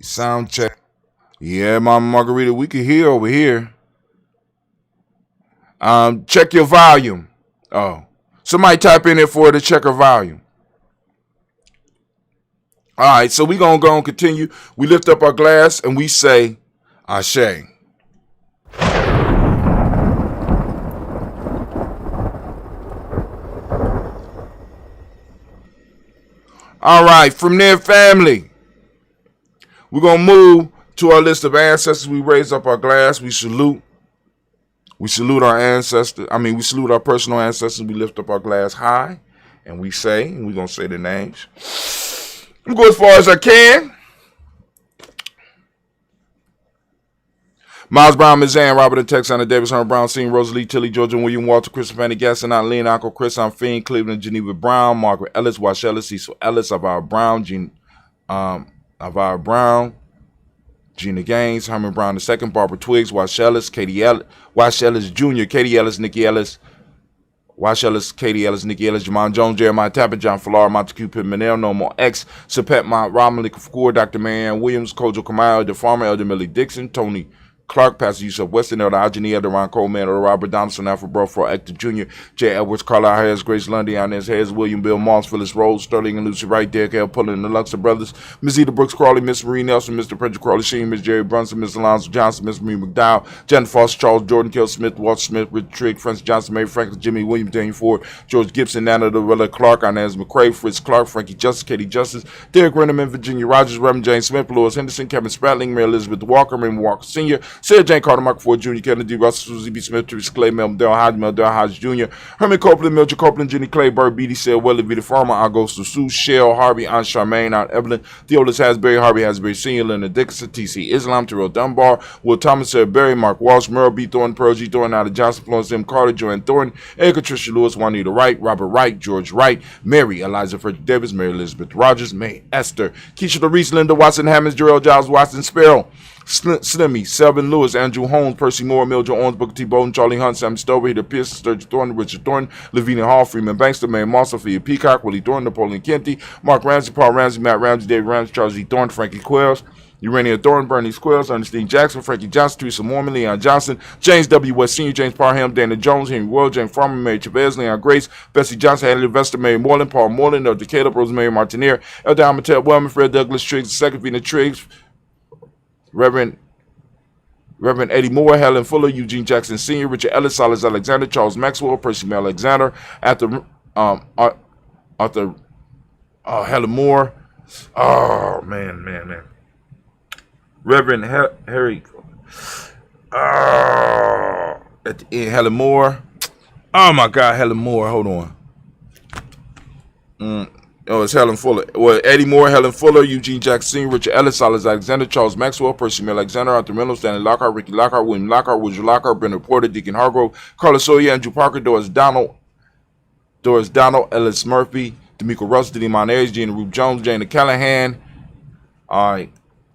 S1: Sound check. Yeah, Mama Margarita, we can hear over here. Check your volume. Oh, somebody type in there for her to check her volume. All right, so we gonna go and continue. We lift up our glass and we say, Ashe. All right, from there, family, we're going to move to our list of ancestors. We raise up our glass. We salute. We salute our ancestors. We salute our personal ancestors. We lift up our glass high, and we say, and we're going to say the names. I'm going as far as I can. Miles Brown, Ms. Ann, Robert and Texana, Davis, Herman Brown, Senior, Rosalie, Tilly, Georgia, William, Walter, Christopher, Fanny, Gaston, Leon, Uncle Chris, I'm Fiend, Cleveland, Geneva Brown, Margaret Ellis, Wash Ellis, Cecil Ellis, Avara Brown, Gina Gaines, Herman Brown II, Barbara Twiggs, Wash Ellis, Katie Ellis, Wash Ellis Jr., Katie Ellis, Nikki Ellis, Wash Ellis, Katie Ellis, Nikki Ellis, Jamon Jones, Jeremiah Tappan, John Fallar, Montague Pitt, Manel, No More X, Sapet Mont, Romilly Kafour, Dr. Marianne Williams, Kojo Kamau, The Farmer, Elder Millie Dixon, Tony Clark, Pastor Yusuf Weston, Elder Ajani, Elder Ron Coleman, Elder Robert Donaldson, Alfred Brofro, Hector Jr., J. Edwards, Carlisle Harris, Grace Lundy, Inez Hayes, William Bill Moss, Phyllis Rose, Sterling and Lucy Wright, Derek L. Pullen, the Luxor Brothers, Miss Eda Brooks Crawley, Miss Marie Nelson, Mr. Frederick Crawley Sheen, Miss Jerry Brunson, Miss Alonzo Johnson, Miss Marie McDowell, Jen Foster, Charles Jordan, Kill Smith, Walter Smith, Richard Trigg, Francis Johnson, Mary Franklin, Jimmy William, Daniel Ford, George Gibson, Nana Dorella Clark, Inez McCrae, Fritz Clark, Frankie Justice, Katie Justice, Derek Rennerman, Virginia Rogers, Reverend James Smith, Louis Henderson, Kevin Spratling, Mary Elizabeth Walker, Raymond Walker Sr., Sarah Jane Carter, Michael Ford Jr., Kennedy Russell, Susie B. Smith, Teresa Clay, Mel Hodge Jr., Herman Copeland, Mildred Copeland, Jenny Clay, Bird, B.D. Sale, Willie V. the Farmer, Augusto Sue, Shell, Harvey, Aunt Charmaine, Aunt Evelyn, Theolis Hasbury, Harvey Hasbury Sr., Leonard Dickinson, T.C. Islam, Terrell Dunbar, Will Thomas, Sarah Berry, Mark Walsh, Merle B. Thornton, Pearl G. Thornton, Ada Johnson, Florence M. Carter, Joanne Thornton, Erica Tricia Lewis, Juanita Wright, Robert Wright, George Wright, Mary, Eliza Frederick Davis, Mary Elizabeth Rogers, May Esther, Keisha Reese, Linda Watson, Hammonds, Jarrell Giles, Watson, Sparrow, Slimmy, Selvin Lewis, Andrew Holmes, Percy Moore, Mildred Owens, Booker T. Bowden, Charlie Hunt, Sam Stover, Heather Pierce, Sturgeon Thornton, Richard Thornton, Lavinia Hall, Freeman Bankster, Mary Moss, Sophia Peacock, Willie Thornton, Napoleon Kenty, Mark Ramsey, Paul Ramsey, Matt Ramsey, David Ramsey, Charles E. Thornton, Frankie Quells, Urania Thornton, Bernie Squills, Ernestine Jackson, Frankie Johnson, Teresa Mormon, Leon Johnson, James W. West Sr., James Parham, Dana Jones, Henry World, James Farmer, Mary Chavez, Leon Grace, Bessie Johnson, Hadley Vester, Mary Moreland, Paul Moreland, Elder Caleb, Rosemary Martinier, Elder Amatel Wellman, Fred Douglas Triggs, II, Vina Triggs, Reverend Eddie Moore, Helen Fuller, Eugene Jackson Sr., Richard Ellis, Silas Alexander, Charles Maxwell, Percy Mel Alexander, Arthur Helen Moore. Oh, man. Reverend Harry. At the end, Helen Moore. Oh, my God, Helen Moore. Hold on. It's Helen Fuller. Well, Eddie Moore, Helen Fuller, Eugene Jackson Sr., Richard Ellis, Silas Alexander, Charles Maxwell, Percy Mel Alexander, Arthur Miller, Stanley Lockhart, Ricky Lockhart, William Lockhart, Woodrow Lockhart, Brendan Porter, Deacon Hargrove, Carlos Sawyer, Andrew Parker, Doris Donald, Ellis Murphy, D'Amico Russell, Diddy Monez, Gina Rube Jones, Jana Callahan. All right.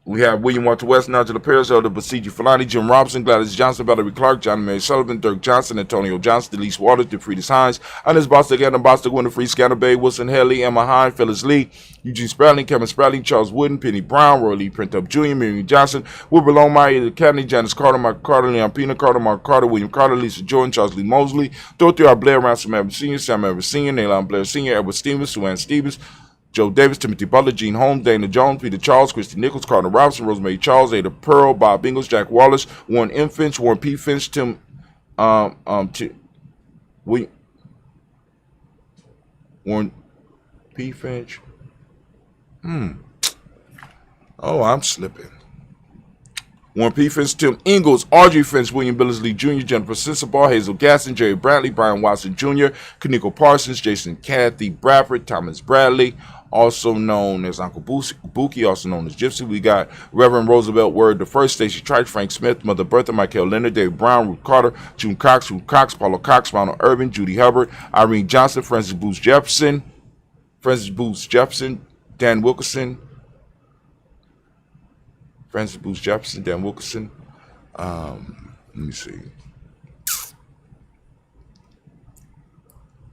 S1: We have William Walter West, Nigel Paris, Elder Basiji Falani, Jim Robinson, Gladys Johnson, Valerie Clark, John Mary Sullivan, Dirk Johnson, Antonio Johnson, Delise Waters, DeFriedis Hines, Ines Bostic, Adam Bostic, Winifred Scanner Bay, Wilson Haley, Emma Hine, Phyllis Lee, Eugene Spradling, Kevin Spradling, Charles Wooden, Penny Brown, Roy Lee Printup Jr., Miriam Johnson, Wilbur Longmire, Academy, Janice Carter, Michael Carter, Leon Pina Carter, Mark Carter, William Carter, Lisa Jordan, Charles Lee Mosley, Dorothy R. Blair, Ransom Evans Sr., Sam Evans Sr., Naylon Blair Sr., Edward Stevens, Sue Ann Stevens, Joe Davis, Timothy Butler, Gene Holmes, Dana Jones, Peter Charles, Christy Nichols, Carter Robinson, Rosemary Charles, Ada Pearl, Bob Ingles, Jack Wallace, Warren M. Finch, Warren P. Finch, Tim, Warren P. Finch. Oh, I'm slipping. Warren P. Finch, Tim Ingalls, Audrey Finch, William Billingsley Jr., Jennifer Sensabaugh, Hazel Gaston, Jerry Bradley, Brian Watson Jr., Kaniko Parsons, Jason Kathy Bradford, Thomas Bradley, also known as Uncle Buki, also known as Gypsy. We got Reverend Roosevelt Word the First, Stacey Trice, Frank Smith, Mother Bertha, Michael Leonard, Dave Brown, Ruth Carter, June Cox, Ruth Cox, Paulo Cox, Ronald Urban, Judy Hubbard, Irene Johnson, Francis Booth Jefferson, Dan Wilkerson, Francis Booth Jefferson, Dan Wilkerson. Let me see.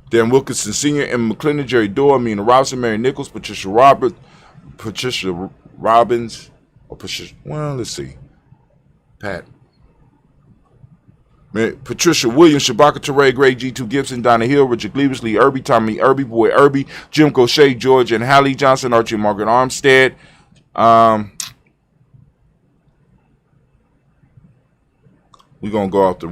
S1: Dan Wilkinson Sr., Emma McClendon, Jerry Dorr, Mina Robinson, Mary Nichols, Patricia Robbins, let's see. Patricia Williams, Shabaka Teray, Gray G2 Gibson, Donna Hill, Richard Gleavis, Lee Irby, Tommy Irby, Boy Irby, Jim Gaucher, George and Hallie Johnson, Archie and Margaret Armstead. We're going to go after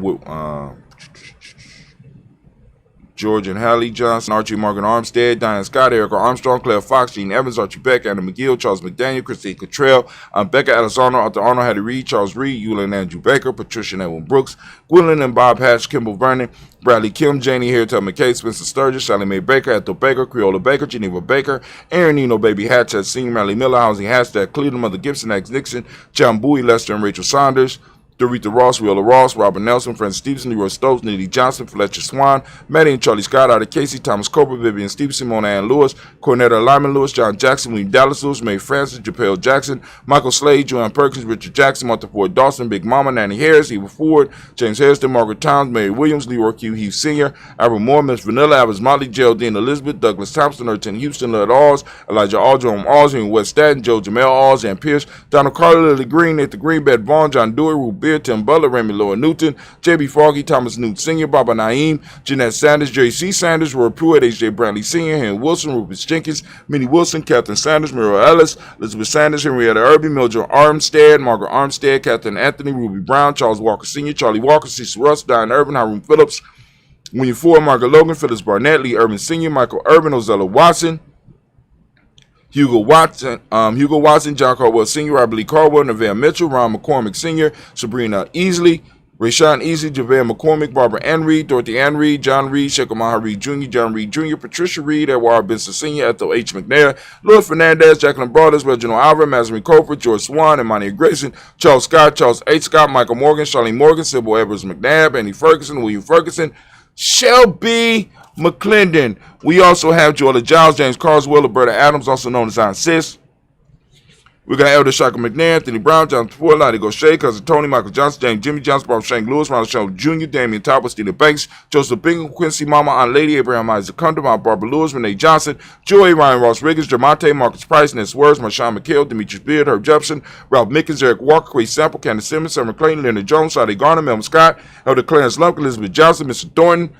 S1: George and Hallie Johnson, Archie Morgan Armstead, Diane Scott, Erica Armstrong, Claire Fox, Gene Evans, Archie Beck, Anna McGill, Charles McDaniel, Christine Cottrell, Becca Alessandro, Arthur Arnold, Hattie Reed, Charles Reed, Eula and Andrew Baker, Patricia and Edwin Brooks, Gwendolyn and Bob Hatch, Kimball Vernon, Bradley Kim, Janie Harriet McKay, Spencer Sturgis, Sally Mae Baker, Ethel Baker, Creola Baker, Geneva Baker, Aaron Nino, Baby Hatchet, Senior Mally Miller, Housing Hashtag, Cleveland, Mother Gibson, X Nixon, John Bowie, Lester and Rachel Saunders, Dorita Ross, Wheeler Ross, Robert Nelson, Francis Stevenson, Leroy Stokes, Nitty Johnson, Fletcher Swan, Maddie and Charlie Scott, Ida Casey, Thomas Cooper, Vivian Stevenson, Mona Ann Lewis, Cornetta Lyman Lewis, John Jackson, William Dallas Lewis, Mae Francis, Japel Jackson, Michael Slade, Joanne Perkins, Richard Jackson, Martha Ford Dawson, Big Mama, Nanny Harris, Eva Ford, James Harrison, Margaret Towns, Mary Williams, Leroy Q. Heath Sr., Albert Moore, Miss Vanilla, Alice Motley, Geraldine Elizabeth, Douglas Thompson, Erton Houston, Lud Alls, Elijah Aldrum Alls, Henry West Staten, Joe Jamel Alls, Ann Pierce, Donald Carter, Lily Green, Nathan Greenbed Vaughn, John Dewey, Ruth Beard, Tim Butler, Remy Lower Newton, J.B. Foggy, Thomas Newt Sr., Baba Naeem, Jeanette Sanders, J.C. Sanders, Roy Pruitt, H.J. Brantley Sr., Henry Wilson, Rufus Jenkins, Minnie Wilson, Catherine Sanders, Muriel Ellis, Elizabeth Sanders, Henrietta Irby, Mildred Armstead, Margaret Armstead, Catherine Anthony, Ruby Brown, Charles Walker Sr., Charlie Walker, Cecil Russ, Diane Irvin, Hiram Phillips, William Ford, Margaret Logan, Phyllis Barnett, Lee Irvin Sr., Michael Irvin, Ozella Watson, Hugo Watson, John Caldwell Sr., Robert Lee Caldwell, Nevaeh Mitchell, Ron McCormick Sr., Sabrina Easley, Rayshawn Easy, JaVale McCormick, Barbara Ann Reed, Dorothy Ann Reed, John Reed, Shekomaha Reed Jr., John Reed Jr., Patricia Reed, Edward Benson Sr., Ethel H. McNair, Louis Fernandez, Jacqueline Brothers, Reginald Alva, Mazarin Colford, George Swan, Imani Grayson, Charles Scott, Charles H. Scott, Michael Morgan, Charlene Morgan, Sybil Edwards McNabb, Annie Ferguson, William Ferguson, Shelby McClendon. We also have Joella Giles, James Carswell, Roberta Adams, also known as Aunt Sis. We got Elder Shaka McNair, Anthony Brown, John Ford, Lottie Gaucher, Cousin Tony, Michael Johnson, James Jimmy Johnson, Bob Shank Lewis, Ronald Shelton Jr., Damian Topper, Stephen Banks, Joseph Bingham, Quincy Mama, Aunt Lady, Abraham Isaac Cundum, Aunt Barbara Lewis, Renee Johnson, Joey, Ryan Ross Riggins, Jamonte, Marcus Price, Ness Words, Marshawn McHale, Demetrius Beard, Herb Jefferson, Ralph Mickens, Eric Walker, Quay Sample, Candace Simmons, Summer Clayton, Leonard Jones, Sade Garner, Melvin Scott, Elder Clarence Lump, Elizabeth Johnson, Mr. Thornton,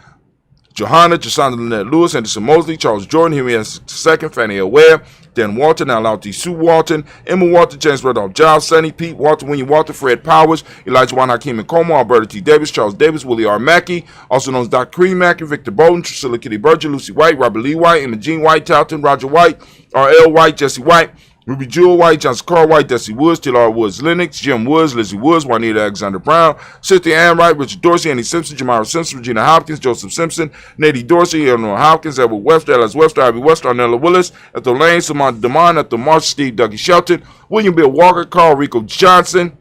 S1: Johanna, Jasonda Lynette Lewis, Anderson Mosley, Charles Jordan, Henry S. II, Fannie L. Webb, Dan Walton, Alauti Sue Walton, Emma Walton, James Rudolph Giles, Sonny Pete Walton, William Walton, Fred Powers, Elijah Juan Hakeem and Como, Alberta T. Davis, Charles Davis, Willie R. Mackey, also known as Dr. Cream Mackey, Victor Bolden, Priscilla Kitty Berger, Lucy White, Robert Lee White, Emma Jean White, Talton, Roger White, R.L. White, Jesse White, Ruby Jewel White, Johnson Carl White, Desi Woods, T.L.R. Woods, Lennox, Jim Woods, Lizzie Woods, Juanita Alexander Brown, Cynthia Ann Wright, Richard Dorsey, Annie Simpson, Jamara Simpson, Regina Hopkins, Joseph Simpson, Nadie Dorsey, Eleanor Hopkins, Edward Webster, Alice Webster, Ivy Webster, Arnella Willis, Ethel Lane, Samantha Demond, Ethel Marsh, Steve Dougie Shelton, William Bill Walker, Carl Rico Johnson,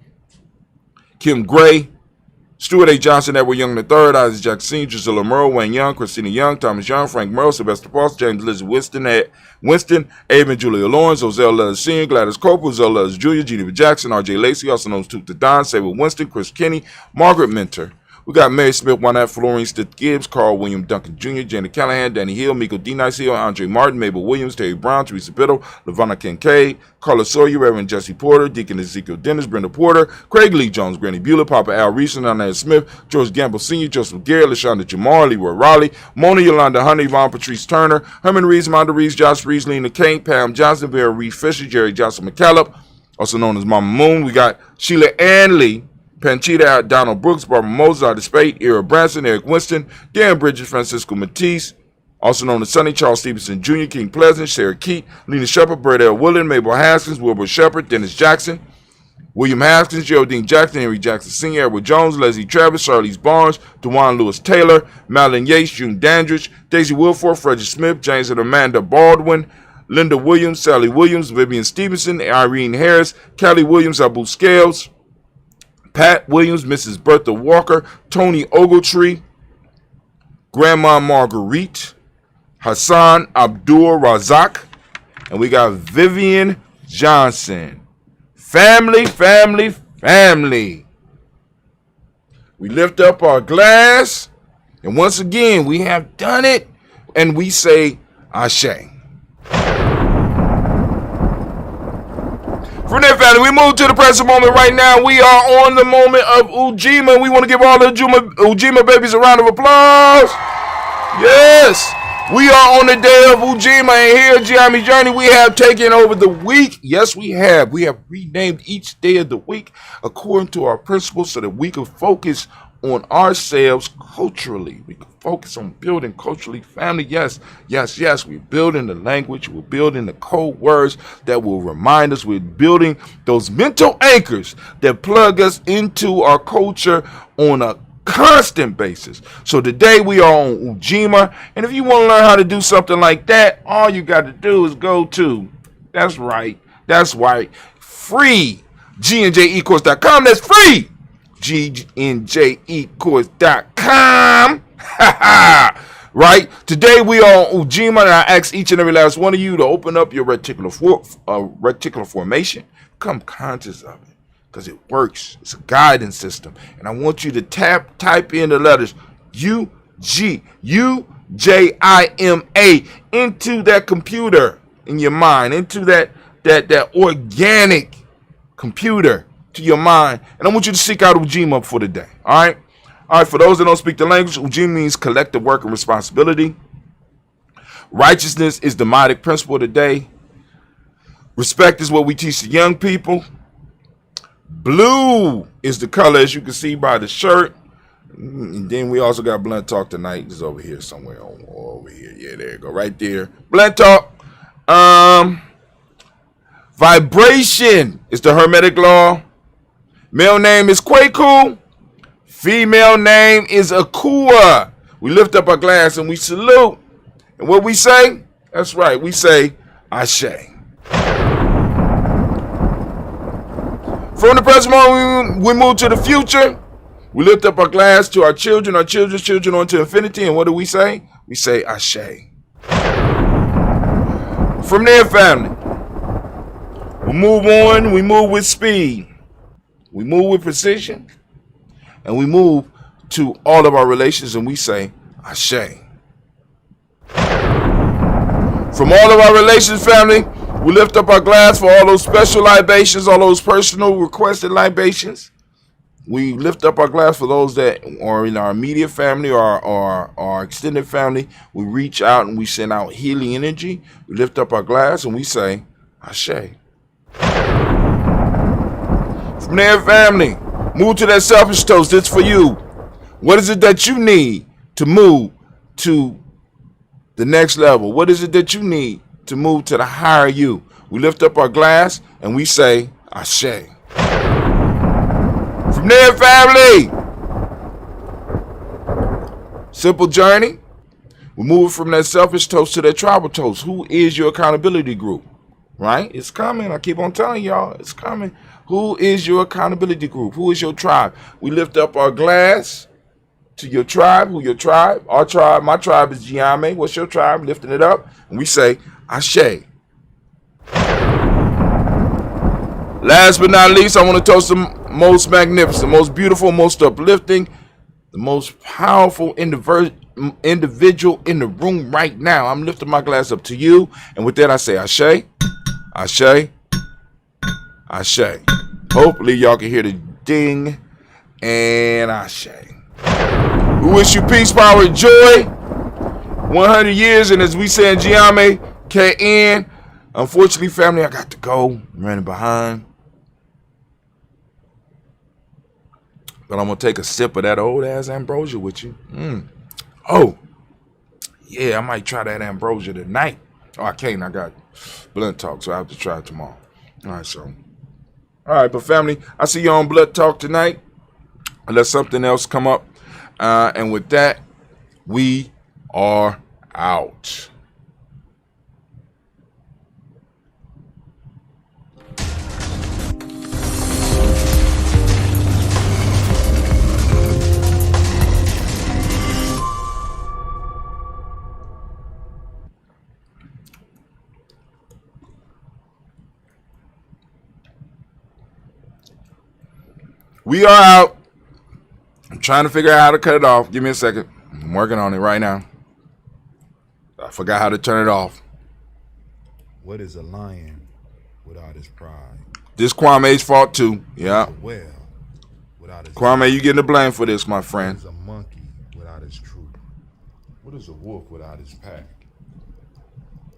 S1: Kim Gray, Stuart A. Johnson, Edward Young III, Isaac Jackson Sr., Drusilla Merle, Wayne Young, Christina Young, Thomas Young, Frank Merle, Sylvester Paulson, James Lizzie Winston, Ava and Julia Lawrence, Ozell Letters Sr., Gladys Cooper, Ozell Letters Jr., Geneva Jackson, R.J. Lacey, also known as Toot the Don, Sabre Winston, Chris Kinney, Margaret Mentor. We got Mary Smith, Juanette Florine, Stith Gibbs, Carl William Duncan Jr., Janet Callahan, Danny Hill, Miko D. Nice Hill, Andre Martin, Mabel Williams, Terry Brown, Teresa Biddle, LaVonna Kincaid, Carla Sawyer, Reverend Jesse Porter, Deacon Ezekiel Dennis, Brenda Porter, Craig Lee Jones, Granny Bueller, Papa Al Reeson, Anna Smith, George Gamble Sr., Joseph Garrett, LaShonda Jamar, Leroy Raleigh, Mona Yolanda Honey, Yvonne Patrice Turner, Herman Reeves, Monda Reeves, Josh Reeves, Lena Kane, Pam Johnson, Vera Reed Fisher, Jerry Johnson McCallop, also known as Mama Moon. We got Sheila Ann Lee, Panchita, Donald Brooks, Barbara Moses, Artie Spate, Era Branson, Eric Winston, Darren Bridges, Francisco Matisse, also known as Sonny, Charles Stevenson Jr., King Pleasant, Sarah Keat, Lena Shepard, Brett L. Willen, Mabel Haskins, Wilbur Shepard, Dennis Jackson, William Haskins, Geraldine Jackson, Henry Jackson Sr., Edward Jones, Leslie Travis, Charlize Barnes, DeJuan Lewis Taylor, Madeline Yates, June Dandridge, Daisy Wilford, Frederick Smith, James and Amanda Baldwin, Linda Williams, Sally Williams, Vivian Stevenson, Irene Harris, Callie Williams, Abu Scales, Pat Williams, Mrs. Bertha Walker, Tony Ogletree, Grandma Marguerite, Hassan Abdul Razak, and we got Vivian Johnson. Family, family, family. We lift up our glass, and once again, we have done it, and we say, Ashe. From that, family, we move to the present moment right now. We are on the moment of Ujima. We want to give all the Ujima babies a round of applause. Yes, we are on the day of Ujima, and here at Giami's Journey, we have taken over the week. Yes, we have. We have renamed each day of the week according to our principles so that we can focus on ourselves culturally. We can focus on building culturally family. Yes, yes, yes. We're building the language. We're building the code words that will remind us. We're building those mental anchors that plug us into our culture on a constant basis. So today we are on Ujima, and if you want to learn how to do something like that, all you got to do is go to, that's right, free GNJEcourse.com. That's free GNJEcourse.com. Right? Today we are on Ujima, and I ask each and every last one of you to open up your reticular formation. Become conscious of it, because it works. It's a guidance system. And I want you to type in the letters UGUJIMA into that computer in your mind, into that organic computer to your mind. And I want you to seek out Ujima for the day. All right? All right, for those that don't speak the language, Ujima means collective work and responsibility. Righteousness is the Modic principle of the day. Respect is what we teach the young people. Blue is the color, as you can see by the shirt. And then we also got Blunt Talk tonight. It's over here somewhere. Over here. Yeah, there you go. Right there. Blunt Talk. Vibration is the Hermetic law. Male name is Kwaku. Female name is Akua. We lift up our glass and we salute. And what we say? That's right. We say, Ashe. From the present moment, we move to the future. We lift up our glass to our children, our children's children, on to infinity. And what do we say? We say, Ashe. From there, family, we move on. We move with speed. We move with precision. And we move to all of our relations and we say, Ashe. From all of our relations, family, we lift up our glass for all those special libations, all those personal requested libations. We lift up our glass for those that are in our immediate family or our extended family. We reach out and we send out healing energy. We lift up our glass and we say, Ashe. From there, family, move to that selfish toast. It's for you. What is it that you need to move to the next level? What is it that you need to move to the higher you? We lift up our glass and we say, Ashe. From there, family, simple journey. We move from that selfish toast to that tribal toast. Who is your accountability group? right? It's coming. I keep on telling y'all, it's coming. Who is your accountability group? Who is your tribe? We lift up our glass to your tribe. Who your tribe? Our tribe. My tribe is Giame. What's your tribe? Lifting it up. And we say, Ashe. Last but not least, I want to toast the most magnificent, most beautiful, most uplifting, the most powerful individual in the room right now. I'm lifting my glass up to you. And with that, I say Ashe, Ashe, Ashe. Hopefully, y'all can hear the ding and Ashe. We wish you peace, power, and joy. 100 years, and as we say in Giame, KN. Unfortunately, family, I got to go. I'm running behind. But I'm going to take a sip of that old-ass ambrosia with you. Oh, yeah, I might try that ambrosia tonight. Oh, I can't. I got blood talk, so I have to try it tomorrow. All right, but family, I see you on Blood Talk tonight. Unless something else come up. And with that, we are out. We are out. I'm trying to figure out how to cut it off. Give me a second. I'm working on it right now. I forgot how to turn it off.
S2: What is a lion without his pride?
S1: This Kwame's fault too. Yeah.
S2: What is a whale without his
S1: Kwame, you getting the blame for this, my friend.
S2: What is a monkey without his troop? What is a wolf without his pack?